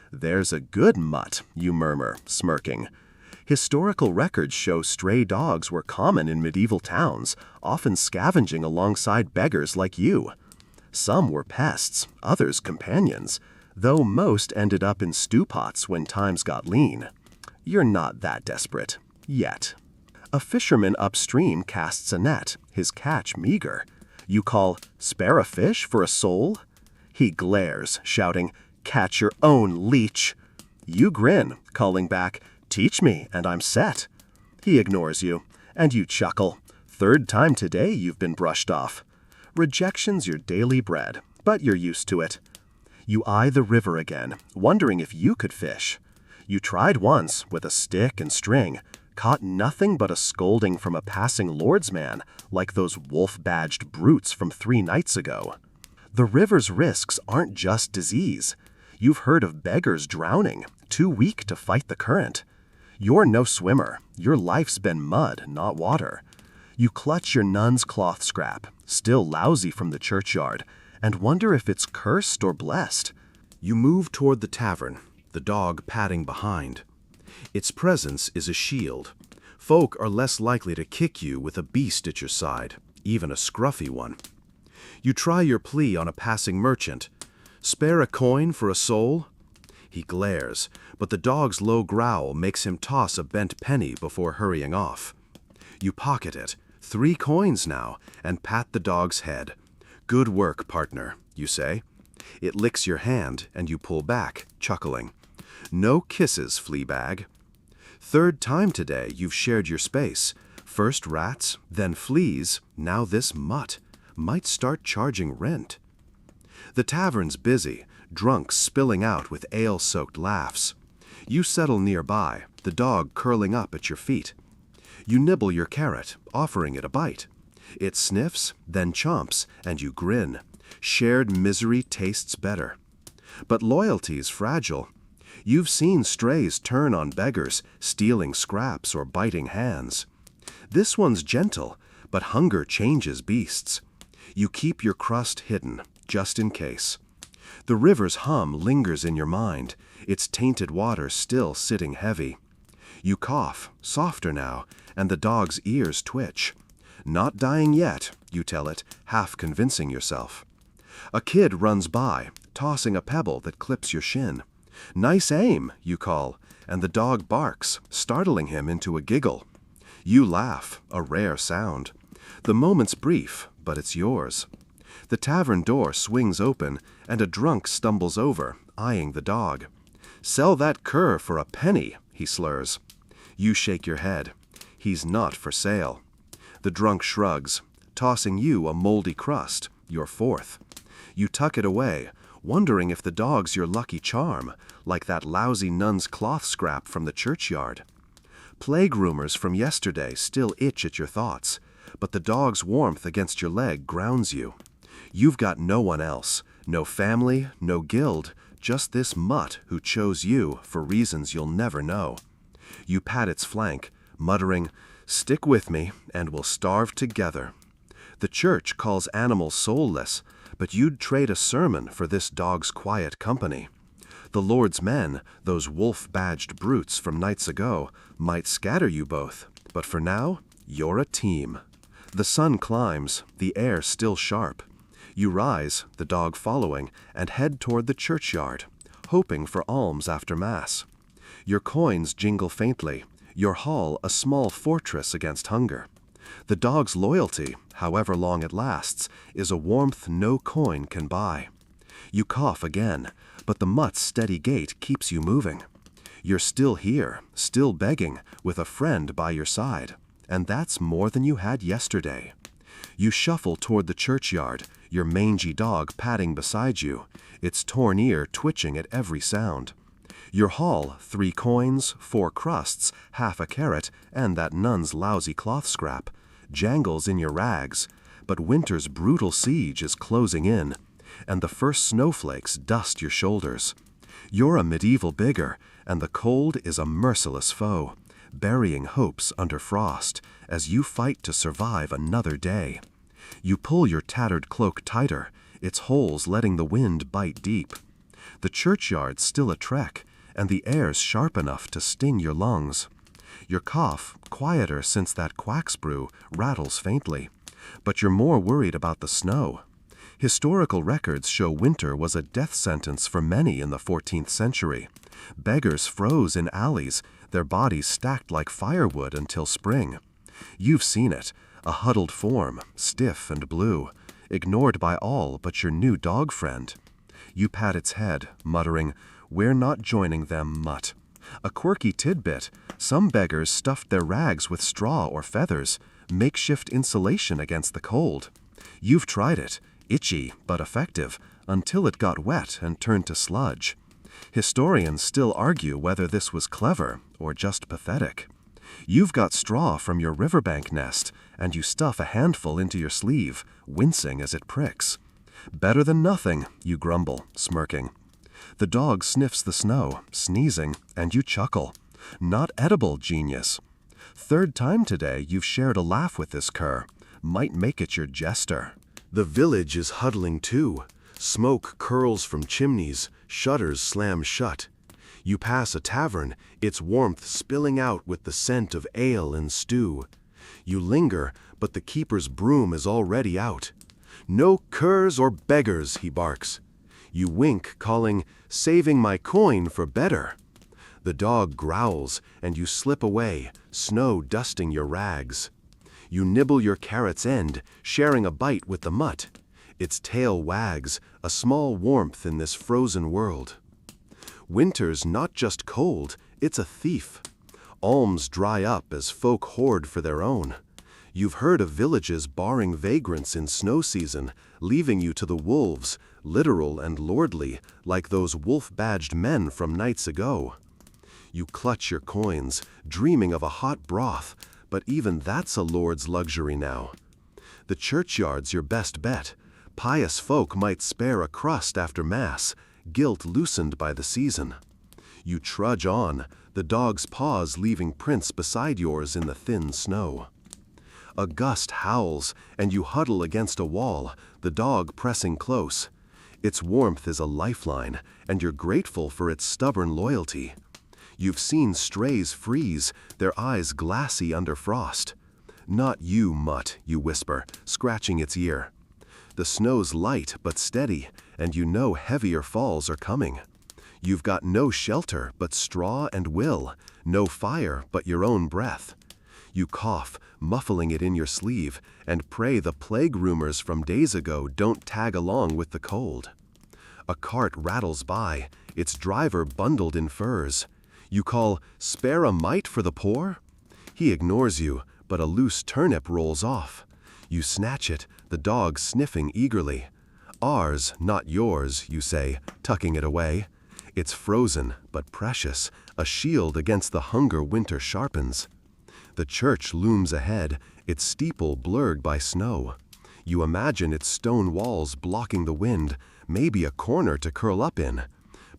"There's a good mutt," you murmur, smirking. Historical records show stray dogs were common in medieval towns, often scavenging alongside beggars like you. Some were pests, others companions, though most ended up in stew pots when times got lean. You're not that desperate. Yet. A fisherman upstream casts a net, his catch meager. You call, "Spare a fish for a soul?" He glares, shouting, "Catch your own, leech!" You grin, calling back, "Teach me, and I'm set." He ignores you, and you chuckle. 3rd time today you've been brushed off. Rejection's your daily bread, but you're used to it. You eye the river again, wondering if you could fish. You tried once, with a stick and string, caught nothing but a scolding from a passing lordsman, like those wolf-badged brutes from 3 nights ago. The river's risks aren't just disease. You've heard of beggars drowning, too weak to fight the current. You're no swimmer. Your life's been mud, not water. You clutch your nun's cloth scrap, still lousy from the churchyard, and wonder if it's cursed or blessed. You move toward the tavern, the dog padding behind. Its presence is a shield. Folk are less likely to kick you with a beast at your side, even a scruffy one. You try your plea on a passing merchant. "Spare a coin for a soul?" He glares, but the dog's low growl makes him toss a bent penny before hurrying off. You pocket it, 3 coins now, and pat the dog's head. "Good work, partner," you say. It licks your hand, and you pull back, chuckling. "No kisses, fleabag." 3rd time today you've shared your space. First rats, then fleas, now this mutt. Might start charging rent. The tavern's busy, drunks spilling out with ale-soaked laughs. You settle nearby, the dog curling up at your feet. You nibble your carrot, offering it a bite. It sniffs, then chomps, and you grin. Shared misery tastes better. But loyalty's fragile. You've seen strays turn on beggars, stealing scraps or biting hands. This one's gentle, but hunger changes beasts. You keep your crust hidden, just in case. The river's hum lingers in your mind, its tainted water still sitting heavy. You cough, softer now, and the dog's ears twitch. "Not dying yet," you tell it, half convincing yourself. A kid runs by, tossing a pebble that clips your shin. "Nice aim," you call, and the dog barks, startling him into a giggle. You laugh, a rare sound. The moment's brief, but it's yours. The tavern door swings open, and a drunk stumbles over, eyeing the dog. "Sell that cur for a penny," he slurs. You shake your head. He's not for sale. The drunk shrugs, tossing you a moldy crust, your 4th. You tuck it away, wondering if the dog's your lucky charm, like that lousy nun's cloth scrap from the churchyard. Plague rumors from yesterday still itch at your thoughts, but the dog's warmth against your leg grounds you. You've got no one else, no family, no guild, just this mutt who chose you for reasons you'll never know. You pat its flank, muttering, "Stick with me, and we'll starve together." The church calls animals soulless, but you'd trade a sermon for this dog's quiet company. The Lord's men, those wolf-badged brutes from nights ago, might scatter you both, but for now, you're a team. The sun climbs, the air still sharp. You rise, the dog following, and head toward the churchyard, hoping for alms after Mass. Your coins jingle faintly, your hall a small fortress against hunger. The dog's loyalty, however long it lasts, is a warmth no coin can buy. You cough again, but the mutt's steady gait keeps you moving. You're still here, still begging, with a friend by your side, and that's more than you had yesterday. You shuffle toward the churchyard, your mangy dog padding beside you, its torn ear twitching at every sound. Your haul, 3 coins, 4 crusts, half a carrot, and that nun's lousy cloth scrap, jangles in your rags, but winter's brutal siege is closing in, and the first snowflakes dust your shoulders. You're a medieval beggar, and the cold is a merciless foe, burying hopes under frost as you fight to survive another day. You pull your tattered cloak tighter, its holes letting the wind bite deep. The churchyard's still a trek, and the air's sharp enough to sting your lungs. Your cough, quieter since that quack's brew, rattles faintly, but you're more worried about the snow. Historical records show winter was a death sentence for many in the 14th century. Beggars froze in alleys, their bodies stacked like firewood until spring. You've seen it, a huddled form, stiff and blue, ignored by all but your new dog friend. You pat its head, muttering, "We're not joining them, mutt." A quirky tidbit, some beggars stuffed their rags with straw or feathers, makeshift insulation against the cold. You've tried it, itchy but effective, until it got wet and turned to sludge. Historians still argue whether this was clever or just pathetic. You've got straw from your riverbank nest, and you stuff a handful into your sleeve, wincing as it pricks. "Better than nothing," you grumble, smirking. The dog sniffs the snow, sneezing, and you chuckle. "Not edible, genius." 3rd time today you've shared a laugh with this cur. Might make it your jester. The village is huddling too. Smoke curls from chimneys, shutters slam shut. You pass a tavern, its warmth spilling out with the scent of ale and stew. You linger, but the keeper's broom is already out. "No curs or beggars," he barks. You wink, calling, "Saving my coin for better." The dog growls, and you slip away, snow dusting your rags. You nibble your carrot's end, sharing a bite with the mutt. Its tail wags, a small warmth in this frozen world. Winter's not just cold, it's a thief. Alms dry up as folk hoard for their own. You've heard of villages barring vagrants in snow season, leaving you to the wolves, literal and lordly, like those wolf-badged men from nights ago. You clutch your coins, dreaming of a hot broth, but even that's a lord's luxury now. The churchyard's your best bet. Pious folk might spare a crust after Mass, guilt loosened by the season. You trudge on, the dog's paws leaving prints beside yours in the thin snow. A gust howls, and you huddle against a wall, the dog pressing close. Its warmth is a lifeline, and you're grateful for its stubborn loyalty. You've seen strays freeze, their eyes glassy under frost. "Not you, mutt," you whisper, scratching its ear. The snow's light but steady, and you know heavier falls are coming. You've got no shelter but straw and will, no fire but your own breath. You cough, muffling it in your sleeve, and pray the plague rumors from days ago don't tag along with the cold. A cart rattles by, its driver bundled in furs. You call, "Spare a mite for the poor?" He ignores you, but a loose turnip rolls off. You snatch it, the dog sniffing eagerly. "Ours, not yours," you say, tucking it away. It's frozen, but precious, a shield against the hunger winter sharpens. The church looms ahead, its steeple blurred by snow. You imagine its stone walls blocking the wind, maybe a corner to curl up in.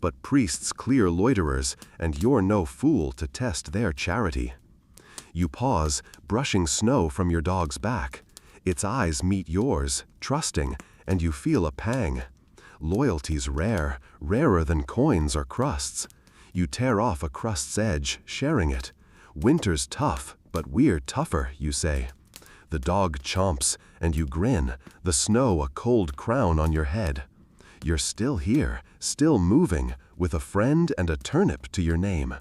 But priests clear loiterers, and you're no fool to test their charity. You pause, brushing snow from your dog's back. Its eyes meet yours, trusting, and you feel a pang. Loyalty's rare, rarer than coins or crusts. You tear off a crust's edge, sharing it. "Winter's tough, but we're tougher," you say. The dog chomps, and you grin, the snow a cold crown on your head. You're still here, still moving, with a friend and a turnip to your name.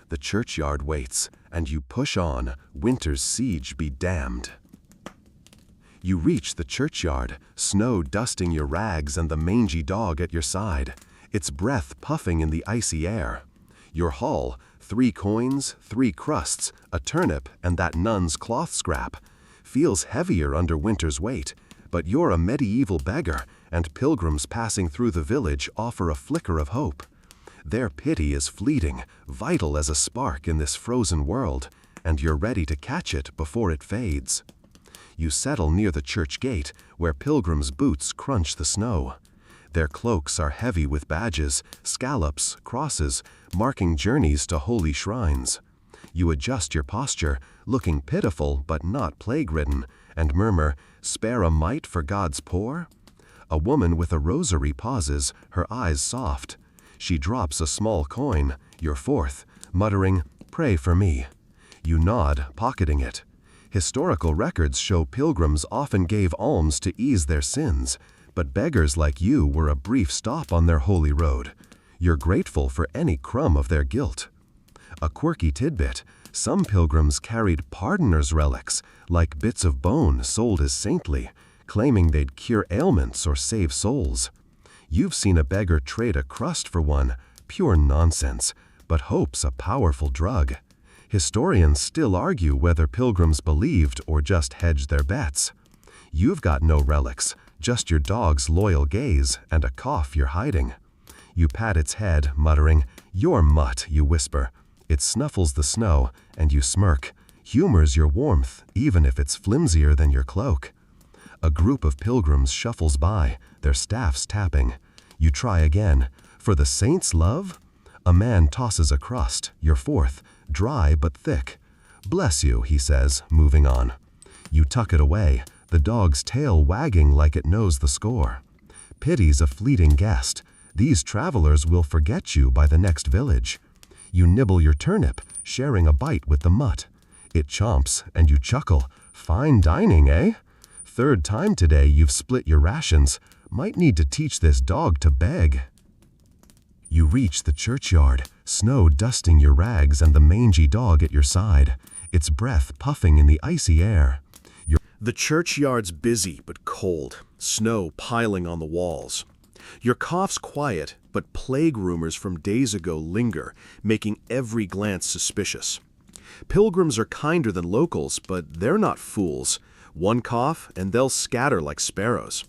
The churchyard waits, and you push on, winter's siege be damned. You reach the churchyard, snow dusting your rags and the mangy dog at your side. its breath puffing in the icy air. Your haul, 3 coins, 3 crusts, a turnip, and that nun's cloth scrap, feels heavier under winter's weight, but you're a medieval beggar, and pilgrims passing through the village offer a flicker of hope. Their pity is fleeting, vital as a spark in this frozen world, and you're ready to catch it before it fades. You settle near the church gate, where pilgrims' boots crunch the snow. Their cloaks are heavy with badges, scallops, crosses, marking journeys to holy shrines. You adjust your posture, looking pitiful but not plague-ridden, and murmur, "Spare a mite for God's poor?" A woman with a rosary pauses, her eyes soft. She drops a small coin, your 4th, muttering, "Pray for me." You nod, pocketing it. Historical records show pilgrims often gave alms to ease their sins, but beggars like you were a brief stop on their holy road. You're grateful for any crumb of their guilt. A quirky tidbit, some pilgrims carried pardoner's relics, like bits of bone sold as saintly, claiming they'd cure ailments or save souls. You've seen a beggar trade a crust for one, pure nonsense, but hope's a powerful drug. Historians still argue whether pilgrims believed or just hedged their bets. You've got no relics, just your dog's loyal gaze and a cough you're hiding. You pat its head, muttering, "You're mutt," you whisper. It snuffles the snow, and you smirk. Humors your warmth, even if it's flimsier than your cloak. A group of pilgrims shuffles by, their staffs tapping. You try again. "For the saints' love?" A man tosses a crust, your 4th, dry but thick. "Bless you," he says, moving on. You tuck it away, the dog's tail wagging like it knows the score. Pity's a fleeting guest. These travelers will forget you by the next village. You nibble your turnip, sharing a bite with the mutt. It chomps, and you chuckle. "Fine dining, eh? 3rd time today you've split your rations. Might need to teach this dog to beg." You reach the churchyard, snow dusting your rags and the mangy dog at your side, its breath puffing in the icy air. The churchyard's busy but cold, snow piling on the walls. Your cough's quiet, but plague rumors from days ago linger, making every glance suspicious. Pilgrims are kinder than locals, but they're not fools. One cough, and they'll scatter like sparrows.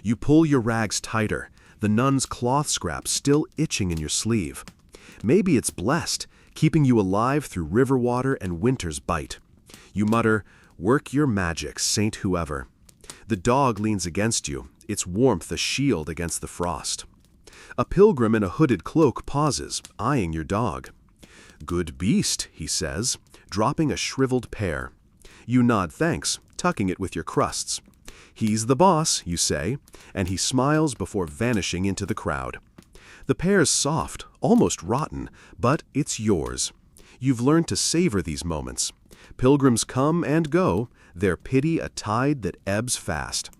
You pull your rags tighter, the nun's cloth scrap still itching in your sleeve. Maybe it's blessed, keeping you alive through river water and winter's bite. You mutter, "Work your magic, saint whoever." The dog leans against you, its warmth a shield against the frost. A pilgrim in a hooded cloak pauses, eyeing your dog. "Good beast," he says, dropping a shriveled pear. You nod thanks, tucking it with your crusts. "He's the boss," you say, and he smiles before vanishing into the crowd. The pear's soft, almost rotten, but it's yours. You've learned to savor these moments. Pilgrims come and go, their pity a tide that ebbs fast.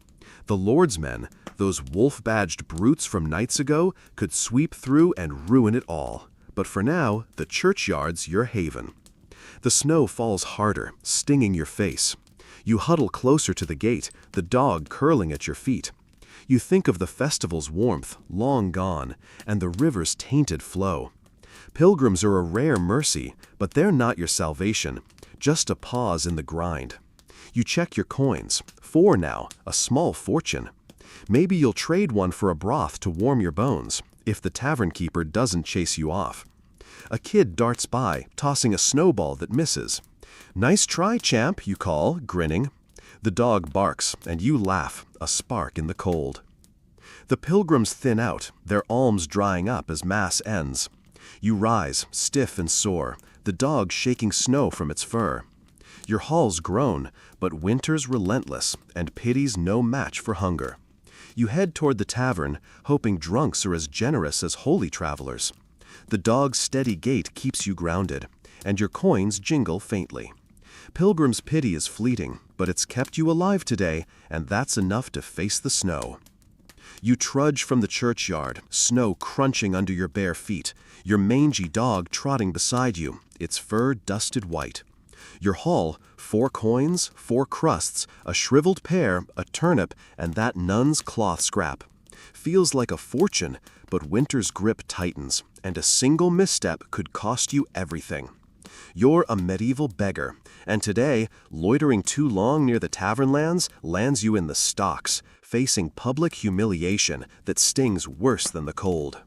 The Lord's men, those wolf-badged brutes from nights ago, could sweep through and ruin it all. But for now, the churchyard's your haven. The snow falls harder, stinging your face. You huddle closer to the gate, the dog curling at your feet. You think of the festival's warmth, long gone, and the river's tainted flow. Pilgrims are a rare mercy, but they're not your salvation, just a pause in the grind. You check your coins, 4 now, a small fortune. Maybe you'll trade one for a broth to warm your bones, if the tavern keeper doesn't chase you off. A kid darts by, tossing a snowball that misses. "Nice try, champ," you call, grinning. The dog barks, and you laugh, a spark in the cold. The pilgrims thin out, their alms drying up as Mass ends. You rise, stiff and sore, the dog shaking snow from its fur. Your haul's grown, but winter's relentless, and pity's no match for hunger. You head toward the tavern, hoping drunks are as generous as holy travelers. The dog's steady gait keeps you grounded, and your coins jingle faintly. Pilgrim's pity is fleeting, but it's kept you alive today, and that's enough to face the snow. You trudge from the churchyard, snow crunching under your bare feet, your mangy dog trotting beside you, its fur dusted white. Your haul, 4 coins, 4 crusts, a shriveled pear, a turnip, and that nun's cloth scrap. Feels like a fortune, but winter's grip tightens, and a single misstep could cost you everything. You're a medieval beggar, and today, loitering too long near the tavern lands you in the stocks, facing public humiliation that stings worse than the cold.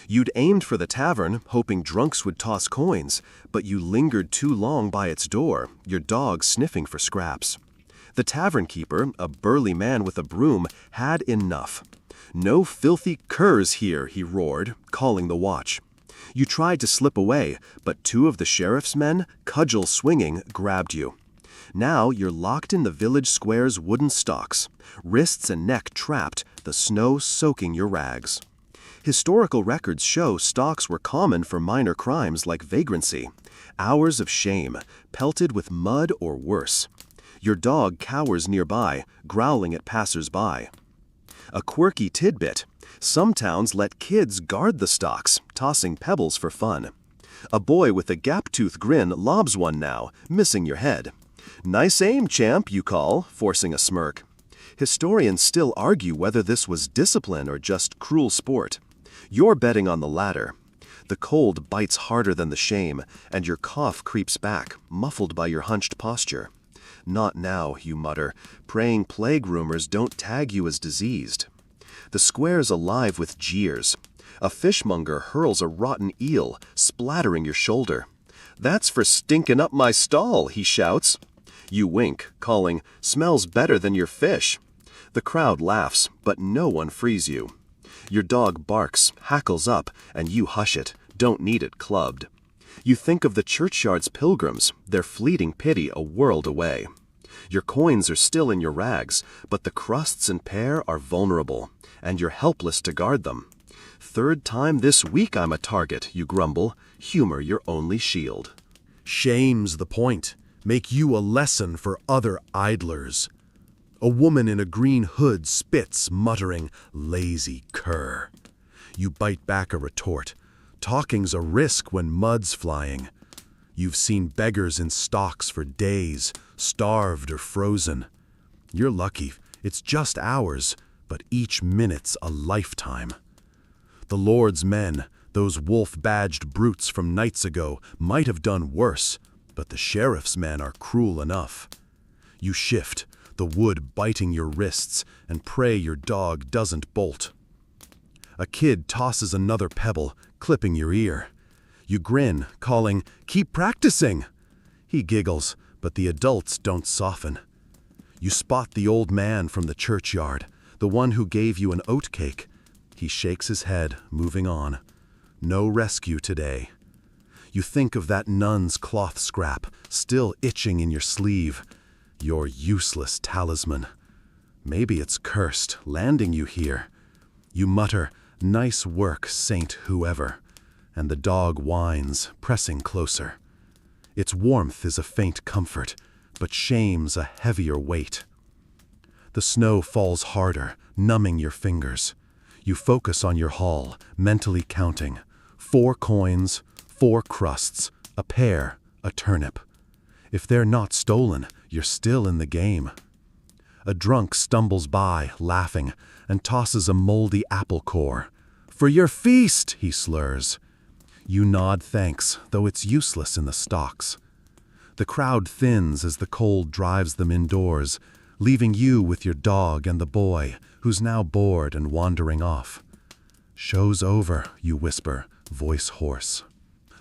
You'd aimed for the tavern, hoping drunks would toss coins, but you lingered too long by its door, your dog sniffing for scraps. The tavern keeper, a burly man with a broom, had enough. "No filthy curs here," he roared, calling the watch. You tried to slip away, but two of the sheriff's men, cudgel swinging, grabbed you. Now you're locked in the village square's wooden stocks, wrists and neck trapped, the snow soaking your rags. Historical records show stocks were common for minor crimes like vagrancy, hours of shame, pelted with mud or worse. Your dog cowers nearby, growling at passers-by. A quirky tidbit: some towns let kids guard the stocks, tossing pebbles for fun. A boy with a gap-tooth grin lobs one now, missing your head. "Nice aim, champ," you call, forcing a smirk. Historians still argue whether this was discipline or just cruel sport. You're betting on the latter. The cold bites harder than the shame, and your cough creeps back, muffled by your hunched posture. "Not now," you mutter, praying plague rumors don't tag you as diseased. The square's alive with jeers. A fishmonger hurls a rotten eel, splattering your shoulder. "That's for stinking up my stall," he shouts. You wink, calling, "Smells better than your fish." The crowd laughs, but no one frees you. Your dog barks, hackles up, and you hush it, don't need it clubbed. You think of the churchyard's pilgrims, their fleeting pity a world away. Your coins are still in your rags, but the crusts and pear are vulnerable, and you're helpless to guard them. "Third time this week I'm a target," you grumble, humor your only shield. Shame's the point. Make you a lesson for other idlers. A woman in a green hood spits, muttering, "Lazy cur." You bite back a retort. Talking's a risk when mud's flying. You've seen beggars in stocks for days, starved or frozen. You're lucky, it's just hours, but each minute's a lifetime. The Lord's men, those wolf-badged brutes from nights ago, might have done worse, but the sheriff's men are cruel enough. You shift, the wood biting your wrists, and pray your dog doesn't bolt. A kid tosses another pebble, clipping your ear. You grin, calling, "Keep practicing!" He giggles, but the adults don't soften. You spot the old man from the churchyard, the one who gave you an oatcake. He shakes his head, moving on. No rescue today. You think of that nun's cloth scrap, still itching in your sleeve. Your useless talisman. Maybe it's cursed, landing you here. You mutter, "Nice work, Saint whoever," and the dog whines, pressing closer. Its warmth is a faint comfort, but shame's a heavier weight. The snow falls harder, numbing your fingers. You focus on your haul, mentally counting. 4 coins, 4 crusts, a pear, a turnip. If they're not stolen, you're still in the game. A drunk stumbles by, laughing, and tosses a moldy apple core. "For your feast," he slurs. You nod thanks, though it's useless in the stocks. The crowd thins as the cold drives them indoors, leaving you with your dog and the boy, who's now bored and wandering off. "Show's over," you whisper, voice hoarse.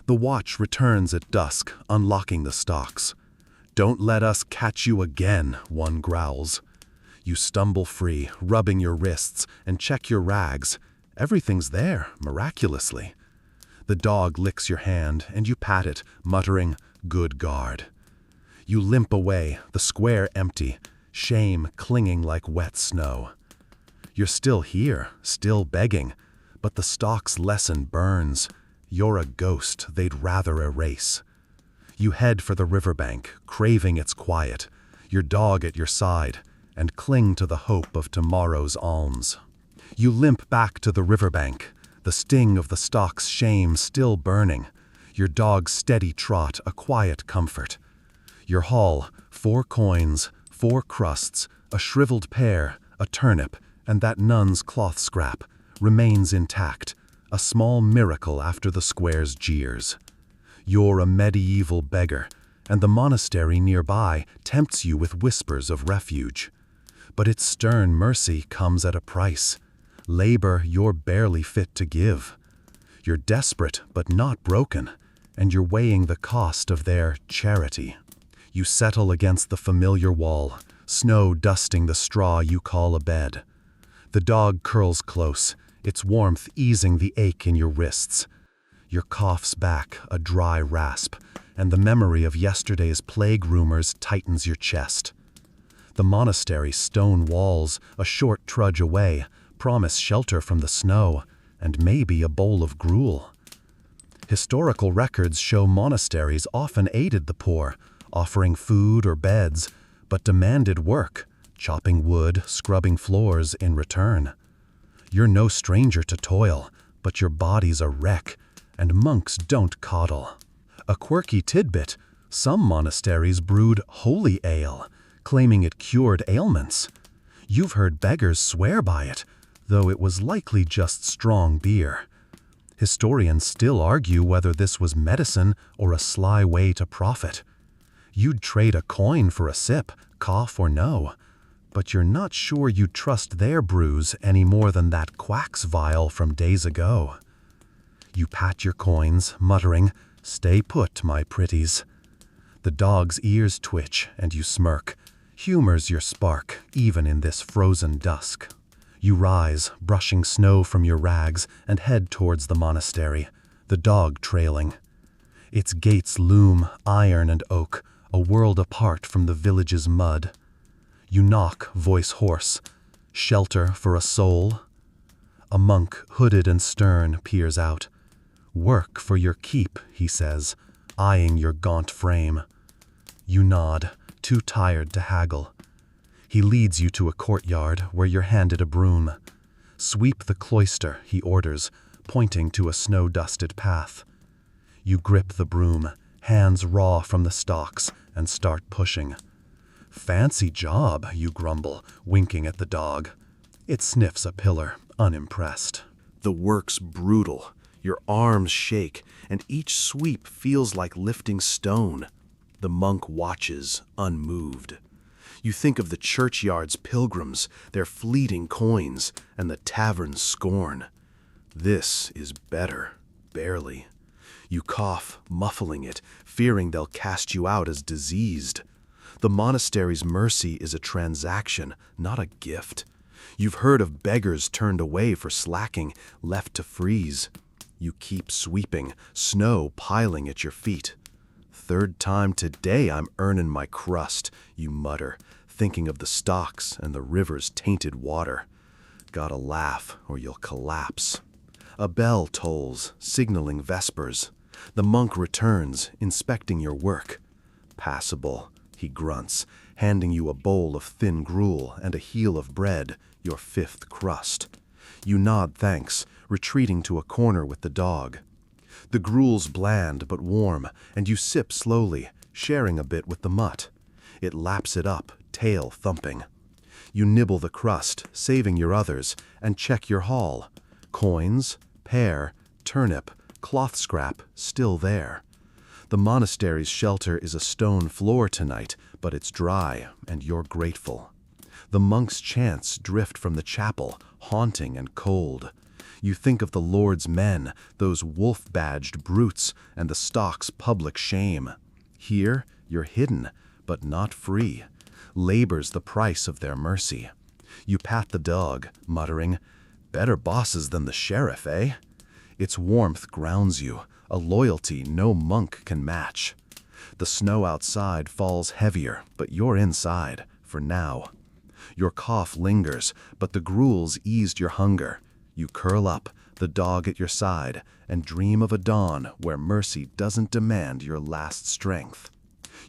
The watch returns at dusk, unlocking the stocks. "Don't let us catch you again," one growls. You stumble free, rubbing your wrists, and check your rags. Everything's there, miraculously. The dog licks your hand, and you pat it, muttering, "Good guard." You limp away, the square empty, shame clinging like wet snow. You're still here, still begging, but the stock's lesson burns. You're a ghost they'd rather erase. You head for the riverbank, craving its quiet, your dog at your side, and cling to the hope of tomorrow's alms. You limp back to the riverbank, the sting of the stock's shame still burning, your dog's steady trot a quiet comfort. Your haul, 4 coins, 4 crusts, a shriveled pear, a turnip, and that nun's cloth scrap, remains intact, a small miracle after the square's jeers. You're a medieval beggar, and the monastery nearby tempts you with whispers of refuge. But its stern mercy comes at a price, labor you're barely fit to give. You're desperate but not broken, and you're weighing the cost of their charity. You settle against the familiar wall, snow dusting the straw you call a bed. The dog curls close, its warmth easing the ache in your wrists. Your cough's back, a dry rasp, and the memory of yesterday's plague rumors tightens your chest. The monastery's stone walls, a short trudge away, promise shelter from the snow, and maybe a bowl of gruel. Historical records show monasteries often aided the poor, offering food or beds, but demanded work, chopping wood, scrubbing floors in return. You're no stranger to toil, but your body's a wreck, and monks don't coddle. A quirky tidbit, some monasteries brewed holy ale, claiming it cured ailments. You've heard beggars swear by it, though it was likely just strong beer. Historians still argue whether this was medicine or a sly way to profit. You'd trade a coin for a sip, cough or no, but you're not sure you'd trust their brews any more than that quack's vial from days ago. You pat your coins, muttering, "Stay put, my pretties." The dog's ears twitch and you smirk. Humor's your spark, even in this frozen dusk. You rise, brushing snow from your rags, and head towards the monastery, the dog trailing. Its gates loom, iron and oak, a world apart from the village's mud. You knock, voice hoarse. "Shelter for a soul?" A monk, hooded and stern, peers out. "Work for your keep," he says, eyeing your gaunt frame. You nod, too tired to haggle. He leads you to a courtyard where you're handed a broom. "Sweep the cloister," he orders, pointing to a snow-dusted path. You grip the broom, hands raw from the stalks, and start pushing. "Fancy job," you grumble, winking at the dog. It sniffs a pillar, unimpressed. The work's brutal. Your arms shake, and each sweep feels like lifting stone. The monk watches, unmoved. You think of the churchyard's pilgrims, their fleeting coins, and the tavern's scorn. This is better, barely. You cough, muffling it, fearing they'll cast you out as diseased. The monastery's mercy is a transaction, not a gift. You've heard of beggars turned away for slacking, left to freeze. You keep sweeping, snow piling at your feet. "Third time today I'm earning my crust," you mutter, thinking of the stocks and the river's tainted water. Gotta laugh or you'll collapse. A bell tolls, signaling vespers. The monk returns, inspecting your work. "Passable," he grunts, handing you a bowl of thin gruel and a heel of bread, your fifth crust. You nod thanks, retreating to a corner with the dog. The gruel's bland but warm, and you sip slowly, sharing a bit with the mutt. It laps it up, tail thumping. You nibble the crust, saving your others, and check your haul. Coins, pear, turnip, cloth scrap, still there. The monastery's shelter is a stone floor tonight, but it's dry, and you're grateful. The monks' chants drift from the chapel, haunting and cold. You think of the Lord's men, those wolf-badged brutes, and the stock's public shame. Here, you're hidden, but not free. Labor's the price of their mercy. You pat the dog, muttering, "Better bosses than the sheriff, eh?" Its warmth grounds you, a loyalty no monk can match. The snow outside falls heavier, but you're inside, for now. Your cough lingers, but the gruel's eased your hunger. You curl up, the dog at your side, and dream of a dawn where mercy doesn't demand your last strength.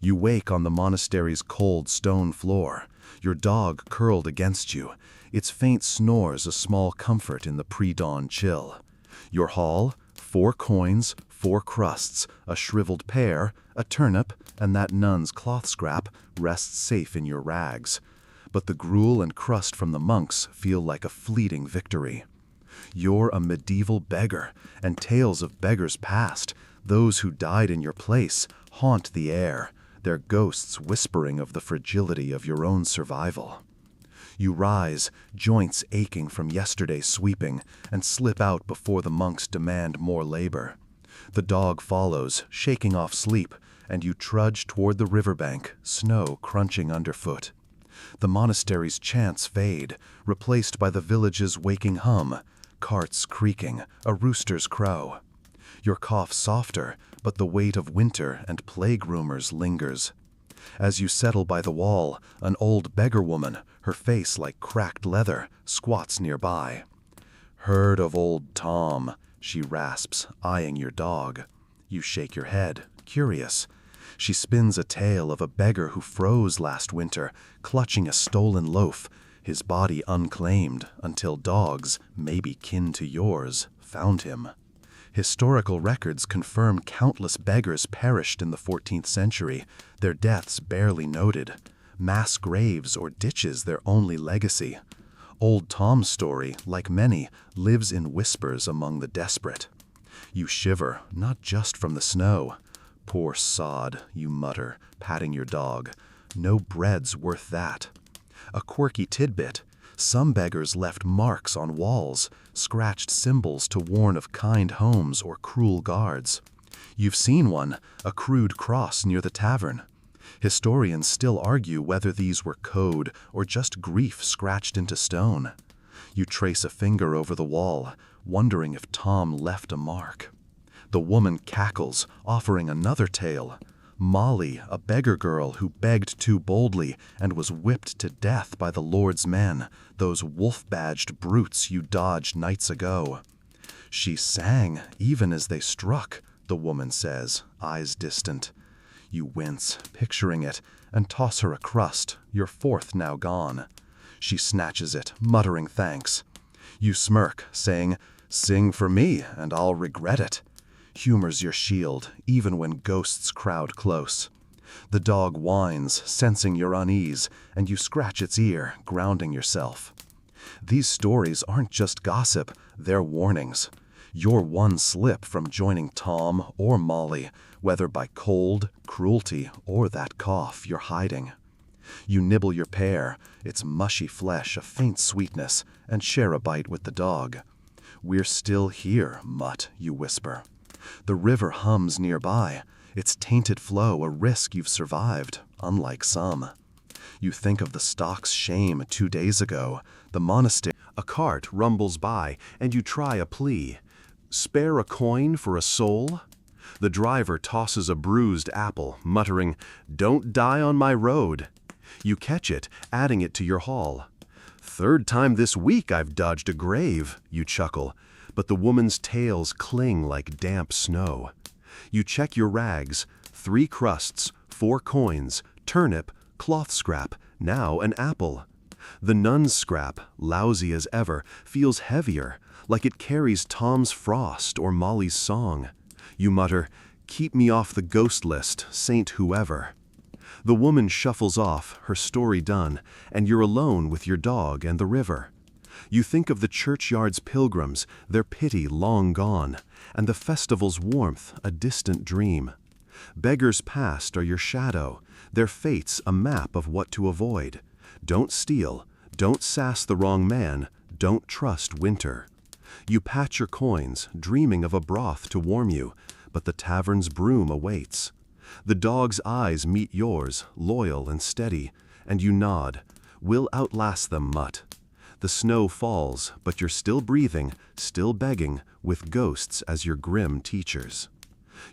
You wake on the monastery's cold stone floor, your dog curled against you, its faint snores a small comfort in the pre-dawn chill. Your haul, 4 coins, 4 crusts, a shriveled pear, a turnip, and that nun's cloth scrap rests safe in your rags. But the gruel and crust from the monks feel like a fleeting victory. You're a medieval beggar, and tales of beggars past, those who died in your place, haunt the air, their ghosts whispering of the fragility of your own survival. You rise, joints aching from yesterday's sweeping, and slip out before the monks demand more labor. The dog follows, shaking off sleep, and you trudge toward the riverbank, snow crunching underfoot. The monastery's chants fade, replaced by the village's waking hum, carts creaking, a rooster's crow. Your cough softer, but the weight of winter and plague rumors lingers. As you settle by the wall, an old beggar woman, her face like cracked leather, squats nearby. "Heard of old Tom," she rasps, eyeing your dog. You shake your head, curious. She spins a tale of a beggar who froze last winter, clutching a stolen loaf, his body unclaimed until dogs, maybe kin to yours, found him. Historical records confirm countless beggars perished in the 14th century, their deaths barely noted. Mass graves or ditches their only legacy. Old Tom's story, like many, lives in whispers among the desperate. You shiver, not just from the snow. "Poor sod," you mutter, patting your dog. "No bread's worth that." A quirky tidbit. Some beggars left marks on walls, scratched symbols to warn of kind homes or cruel guards. You've seen one, a crude cross near the tavern. Historians still argue whether these were code or just grief scratched into stone. You trace a finger over the wall, wondering if Tom left a mark. The woman cackles, offering another tale. Molly, a beggar girl who begged too boldly and was whipped to death by the Lord's men, those wolf-badged brutes you dodged nights ago. "She sang even as they struck," the woman says, eyes distant. You wince, picturing it, and toss her a crust, your fourth now gone. She snatches it, muttering thanks. You smirk, saying, "Sing for me, and I'll regret it." Humors your shield, even when ghosts crowd close. The dog whines, sensing your unease, and you scratch its ear, grounding yourself. These stories aren't just gossip, they're warnings. You're one slip from joining Tom or Molly, whether by cold, cruelty, or that cough you're hiding. You nibble your pear, its mushy flesh a faint sweetness, and share a bite with the dog. "We're still here, mutt," you whisper. The river hums nearby, its tainted flow a risk you've survived, unlike some. You think of the stock's shame 2 days ago, the monastery. A cart rumbles by, and you try a plea. "Spare a coin for a soul?" The driver tosses a bruised apple, muttering, "Don't die on my road." You catch it, adding it to your haul. "Third time this week I've dodged a grave," you chuckle, but the woman's tales cling like damp snow. You check your rags, 3 crusts, 4 coins, turnip, cloth scrap, now an apple. The nun's scrap, lousy as ever, feels heavier, like it carries Tom's frost or Molly's song. You mutter, "Keep me off the ghost list, saint whoever." The woman shuffles off, her story done, and you're alone with your dog and the river. You think of the churchyard's pilgrims, their pity long gone, and the festival's warmth a distant dream. Beggars past are your shadow, their fates a map of what to avoid. Don't steal, don't sass the wrong man, don't trust winter. You patch your coins, dreaming of a broth to warm you, but the tavern's broom awaits. The dog's eyes meet yours, loyal and steady, and you nod. "We'll outlast them, mutt." The snow falls, but you're still breathing, still begging, with ghosts as your grim teachers.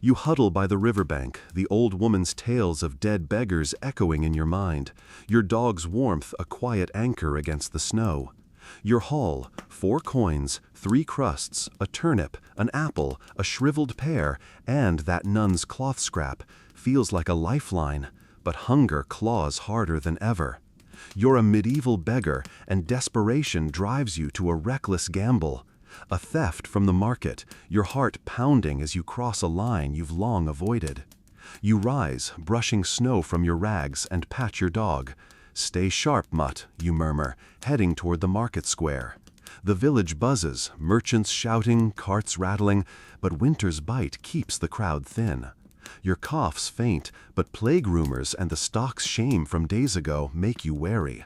You huddle by the riverbank, the old woman's tales of dead beggars echoing in your mind, your dog's warmth a quiet anchor against the snow. Your haul, 4 coins, 3 crusts, a turnip, an apple, a shriveled pear, and that nun's cloth scrap, feels like a lifeline, but hunger claws harder than ever. You're a medieval beggar, and desperation drives you to a reckless gamble. A theft from the market, your heart pounding as you cross a line you've long avoided. You rise, brushing snow from your rags, and pat your dog. "Stay sharp, mutt," you murmur, heading toward the market square. The village buzzes, merchants shouting, carts rattling, but winter's bite keeps the crowd thin. Your coughs faint, but plague rumors and the stock's shame from days ago make you wary.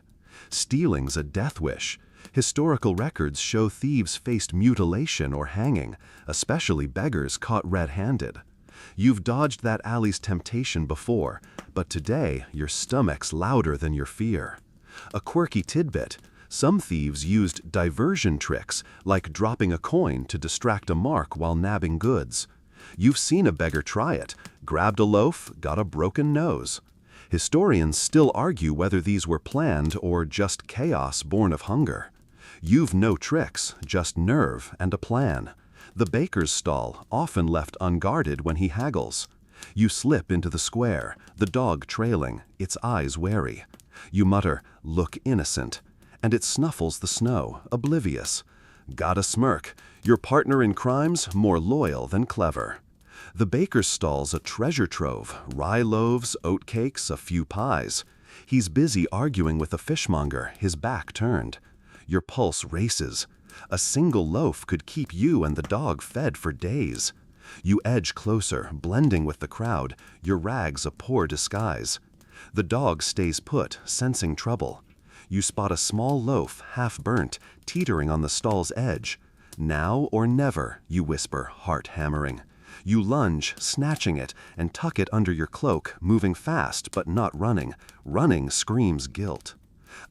Stealing's a death wish. Historical records show thieves faced mutilation or hanging, especially beggars caught red-handed. You've dodged that alley's temptation before, but today your stomach's louder than your fear. A quirky tidbit: some thieves used diversion tricks, like dropping a coin to distract a mark while nabbing goods. You've seen a beggar try it, grabbed a loaf, got a broken nose. Historians still argue whether these were planned or just chaos born of hunger. You've no tricks, just nerve and a plan. The baker's stall, often left unguarded when he haggles. You slip into the square, the dog trailing, its eyes wary. You mutter, "Look innocent," and it snuffles the snow, oblivious. Got a smirk, your partner in crime's more loyal than clever. The baker's stall's a treasure trove, rye loaves, oat cakes, a few pies. He's busy arguing with a fishmonger, his back turned. Your pulse races. A single loaf could keep you and the dog fed for days. You edge closer, blending with the crowd, your rags a poor disguise. The dog stays put, sensing trouble. You spot a small loaf, half burnt, teetering on the stall's edge. "Now or never," you whisper, heart hammering. You lunge, snatching it, and tuck it under your cloak, moving fast but not running. Running screams guilt.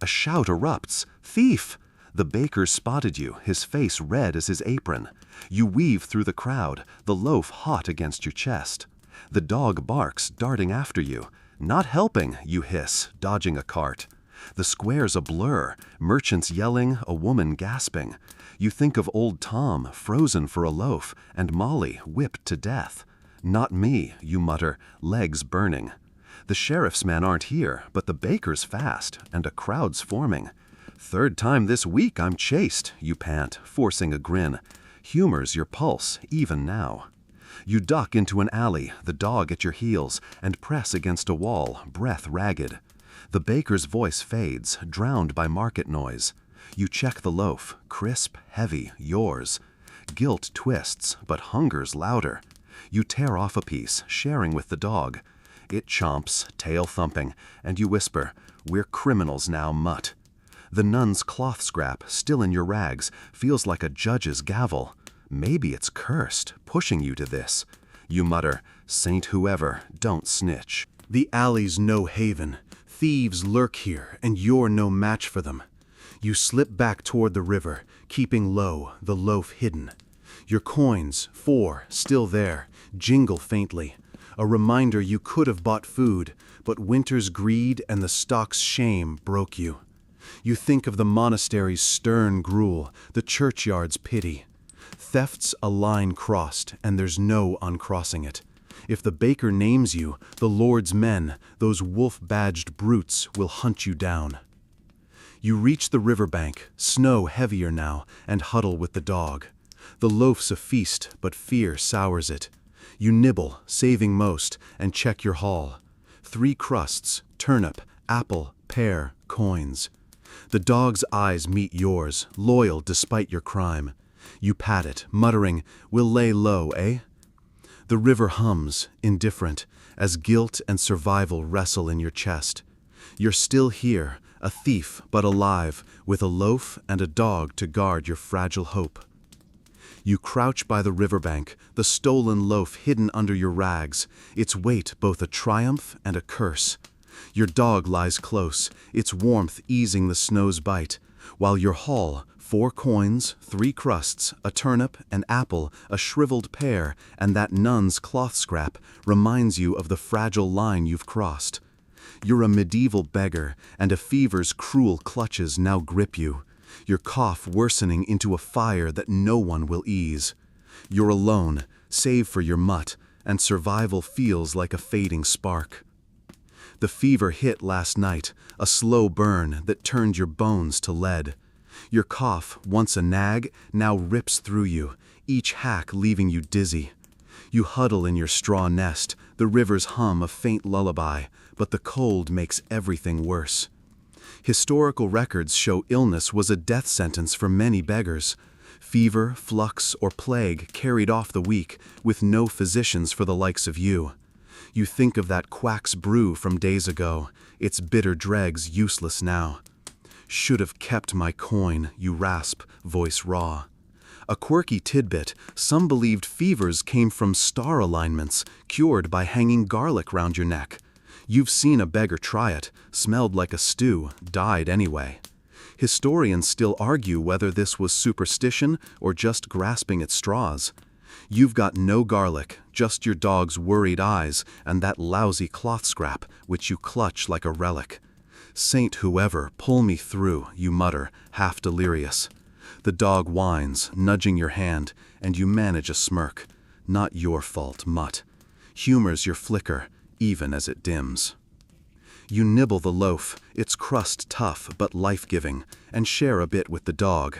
A shout erupts. "Thief!" The baker spotted you, his face red as his apron. You weave through the crowd, the loaf hot against your chest. The dog barks, darting after you. "Not helping," you hiss, dodging a cart. The square's a blur, merchants yelling, a woman gasping. You think of old Tom, frozen for a loaf, and Molly, whipped to death. "Not me," you mutter, legs burning. The sheriff's men aren't here, but the baker's fast, and a crowd's forming. "Third time this week I'm chased," you pant, forcing a grin. Humor's your pulse, even now. You duck into an alley, the dog at your heels, and press against a wall, breath ragged. The baker's voice fades, drowned by market noise. You check the loaf, crisp, heavy, yours. Guilt twists, but hunger's louder. You tear off a piece, sharing with the dog. It chomps, tail thumping, and you whisper, "We're criminals now, mutt." The nun's cloth scrap, still in your rags, feels like a judge's gavel. Maybe it's cursed, pushing you to this. You mutter, "Saint whoever, don't snitch." The alley's no haven. Thieves lurk here, and you're no match for them. You slip back toward the river, keeping low, the loaf hidden. Your coins, 4, still there, jingle faintly. A reminder you could have bought food, but winter's greed and the stock's shame broke you. You think of the monastery's stern gruel, the churchyard's pity. Theft's a line crossed, and there's no uncrossing it. If the baker names you, the Lord's men, those wolf-badged brutes, will hunt you down. You reach the riverbank, snow heavier now, and huddle with the dog. The loaf's a feast, but fear sours it. You nibble, saving most, and check your haul. 3 crusts, turnip, apple, pear, coins. The dog's eyes meet yours, loyal despite your crime. You pat it, muttering, "We'll lay low, eh?" The river hums, indifferent, as guilt and survival wrestle in your chest. You're still here, a thief but alive, with a loaf and a dog to guard your fragile hope. You crouch by the riverbank, the stolen loaf hidden under your rags, its weight both a triumph and a curse. Your dog lies close, its warmth easing the snow's bite, while your haul, 4 coins, 3 crusts, a turnip, an apple, a shriveled pear, and that nun's cloth scrap reminds you of the fragile line you've crossed. You're a medieval beggar, and a fever's cruel clutches now grip you, your cough worsening into a fire that no one will ease. You're alone, save for your mutt, and survival feels like a fading spark. The fever hit last night, a slow burn that turned your bones to lead. Your cough, once a nag, now rips through you, each hack leaving you dizzy. You huddle in your straw nest, the river's hum a faint lullaby, but the cold makes everything worse. Historical records show illness was a death sentence for many beggars. Fever, flux, or plague carried off the weak, with no physicians for the likes of you. You think of that quack's brew from days ago, its bitter dregs useless now. Should have kept my coin, you rasp, voice raw. A quirky tidbit, some believed fevers came from star alignments, cured by hanging garlic round your neck. You've seen a beggar try it, smelled like a stew, died anyway. Historians still argue whether this was superstition or just grasping at straws. You've got no garlic, just your dog's worried eyes and that lousy cloth scrap, which you clutch like a relic. Saint whoever, pull me through, you mutter, half delirious. The dog whines, nudging your hand, and you manage a smirk. Not your fault, mutt. Humors your flicker, even as it dims. You nibble the loaf, its crust tough but life-giving, and share a bit with the dog.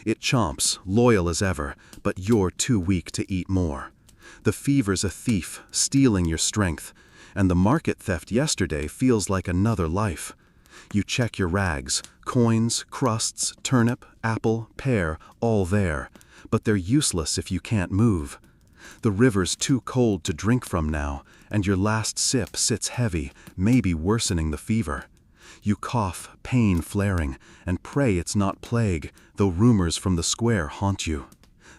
It chomps, loyal as ever, but you're too weak to eat more. The fever's a thief, stealing your strength, and the market theft yesterday feels like another life. You check your rags, coins, crusts, turnip, apple, pear, all there, but they're useless if you can't move. The river's too cold to drink from now, and your last sip sits heavy, maybe worsening the fever. You cough, pain flaring, and pray it's not plague, though rumors from the square haunt you.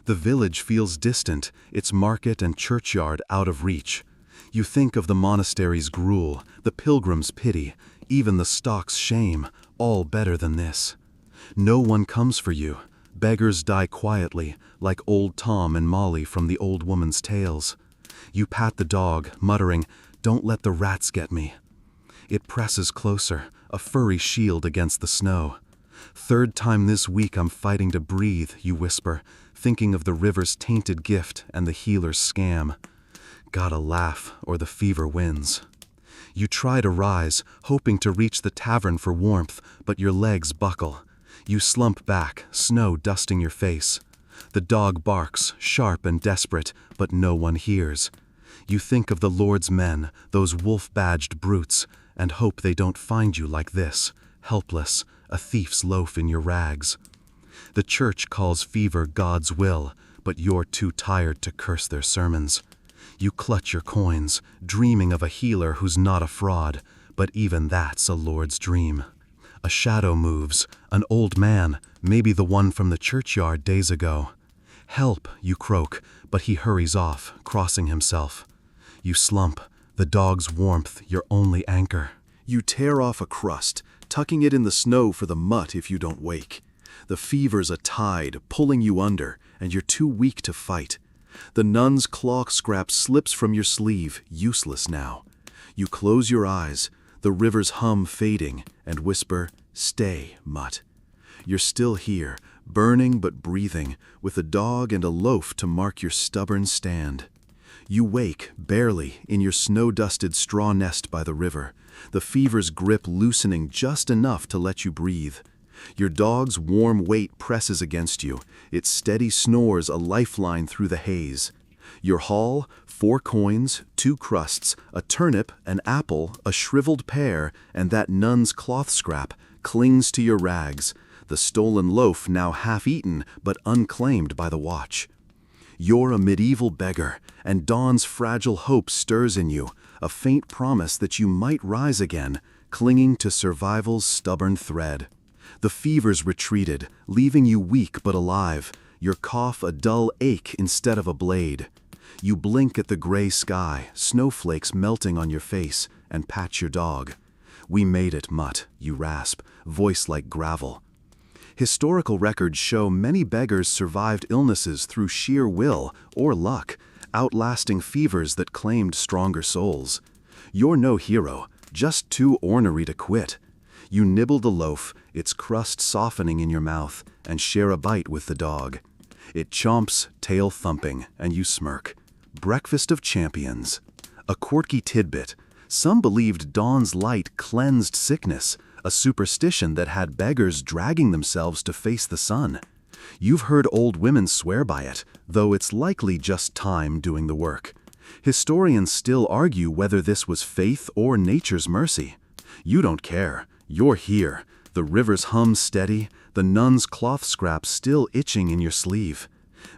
The village feels distant, its market and churchyard out of reach. You think of the monastery's gruel, the pilgrim's pity, even the stock's shame, all better than this. No one comes for you. Beggars die quietly, like old Tom and Molly from the old woman's tales. You pat the dog, muttering, "Don't let the rats get me." It presses closer, a furry shield against the snow. "Third time this week I'm fighting to breathe," you whisper, thinking of the river's tainted gift and the healer's scam. Gotta laugh, or the fever wins. You try to rise, hoping to reach the tavern for warmth, but your legs buckle. You slump back, snow dusting your face. The dog barks, sharp and desperate, but no one hears. You think of the Lord's men, those wolf-badged brutes, and hope they don't find you like this, helpless, a thief's loaf in your rags. The church calls fever God's will, but you're too tired to curse their sermons. You clutch your coins, dreaming of a healer who's not a fraud, but even that's a Lord's dream. A shadow moves, an old man, maybe the one from the churchyard days ago. "Help," you croak, but he hurries off, crossing himself. You slump, the dog's warmth your only anchor. You tear off a crust, tucking it in the snow for the mutt if you don't wake. The fever's a tide, pulling you under, and you're too weak to fight. The nun's cloth scrap slips from your sleeve, useless now. You close your eyes, the river's hum fading, and whisper, "Stay, mutt." You're still here, burning but breathing, with a dog and a loaf to mark your stubborn stand. You wake, barely, in your snow-dusted straw nest by the river, the fever's grip loosening just enough to let you breathe. Your dog's warm weight presses against you, its steady snores a lifeline through the haze. Your haul, 4 coins, 2 crusts, a turnip, an apple, a shriveled pear, and that nun's cloth scrap, clings to your rags, the stolen loaf now half-eaten but unclaimed by the watch. You're a medieval beggar, and dawn's fragile hope stirs in you, a faint promise that you might rise again, clinging to survival's stubborn thread. The fever's retreated, leaving you weak but alive, your cough a dull ache instead of a blade. You blink at the gray sky, snowflakes melting on your face, and pat your dog. "We made it, mutt," you rasp, voice like gravel. Historical records show many beggars survived illnesses through sheer will or luck, outlasting fevers that claimed stronger souls. You're no hero, just too ornery to quit. You nibble the loaf, its crust softening in your mouth, and share a bite with the dog. It chomps, tail thumping, and you smirk. Breakfast of champions. A quirky tidbit. Some believed dawn's light cleansed sickness, a superstition that had beggars dragging themselves to face the sun. You've heard old women swear by it, though it's likely just time doing the work. Historians still argue whether this was faith or nature's mercy. You don't care. You're here, the river's hum steady, the nun's cloth scraps still itching in your sleeve.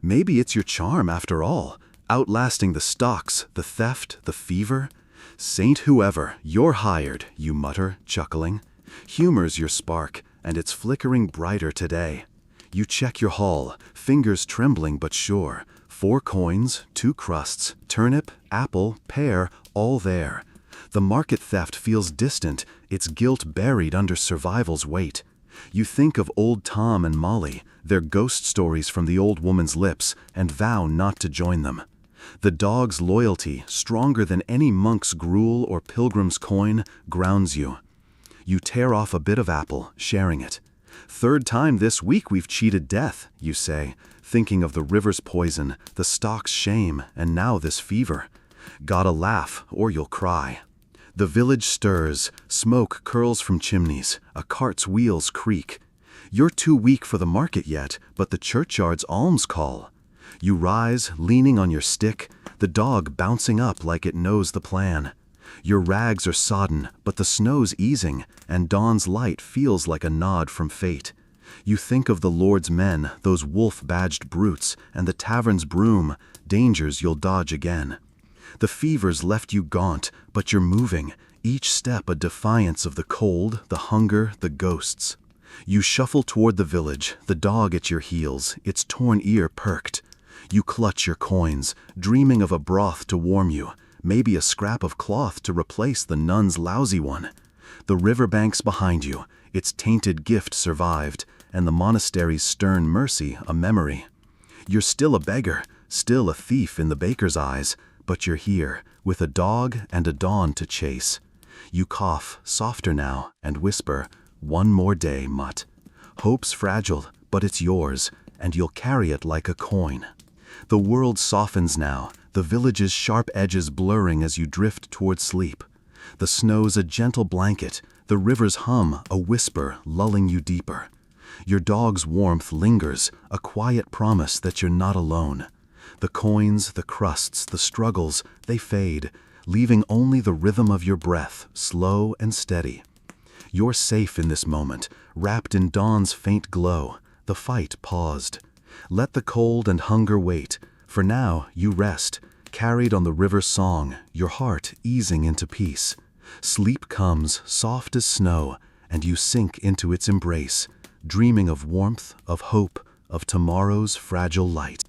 Maybe it's your charm after all, outlasting the stocks, the theft, the fever. Saint whoever, you're hired, you mutter, chuckling. Humor's your spark, and it's flickering brighter today. You check your haul, fingers trembling but sure. 4 coins, 2 crusts, turnip, apple, pear, all there. The market theft feels distant, its guilt buried under survival's weight. You think of old Tom and Molly, their ghost stories from the old woman's lips, and vow not to join them. The dog's loyalty, stronger than any monk's gruel or pilgrim's coin, grounds you. You tear off a bit of apple, sharing it. 3rd time this week we've cheated death, you say, thinking of the river's poison, the stock's shame, and now this fever. Gotta laugh, or you'll cry. The village stirs, smoke curls from chimneys, a cart's wheels creak. You're too weak for the market yet, but the churchyard's alms call. You rise, leaning on your stick, the dog bouncing up like it knows the plan. Your rags are sodden, but the snow's easing, and dawn's light feels like a nod from fate. You think of the Lord's men, those wolf-badged brutes, and the tavern's broom, dangers you'll dodge again. The fever's left you gaunt, but you're moving, each step a defiance of the cold, the hunger, the ghosts. You shuffle toward the village, the dog at your heels, its torn ear perked. You clutch your coins, dreaming of a broth to warm you, maybe a scrap of cloth to replace the nun's lousy one. The riverbank's behind you, its tainted gift survived, and the monastery's stern mercy a memory. You're still a beggar, still a thief in the baker's eyes, but you're here, with a dog and a dawn to chase. You cough, softer now, and whisper, "One more day, mutt." Hope's fragile, but it's yours, and you'll carry it like a coin. The world softens now, the village's sharp edges blurring as you drift toward sleep. The snow's a gentle blanket, the river's hum a whisper lulling you deeper. Your dog's warmth lingers, a quiet promise that you're not alone. The coins, the crusts, the struggles, they fade, leaving only the rhythm of your breath, slow and steady. You're safe in this moment, wrapped in dawn's faint glow. The fight paused. Let the cold and hunger wait. For now, you rest, carried on the river's song, your heart easing into peace. Sleep comes, soft as snow, and you sink into its embrace, dreaming of warmth, of hope, of tomorrow's fragile light.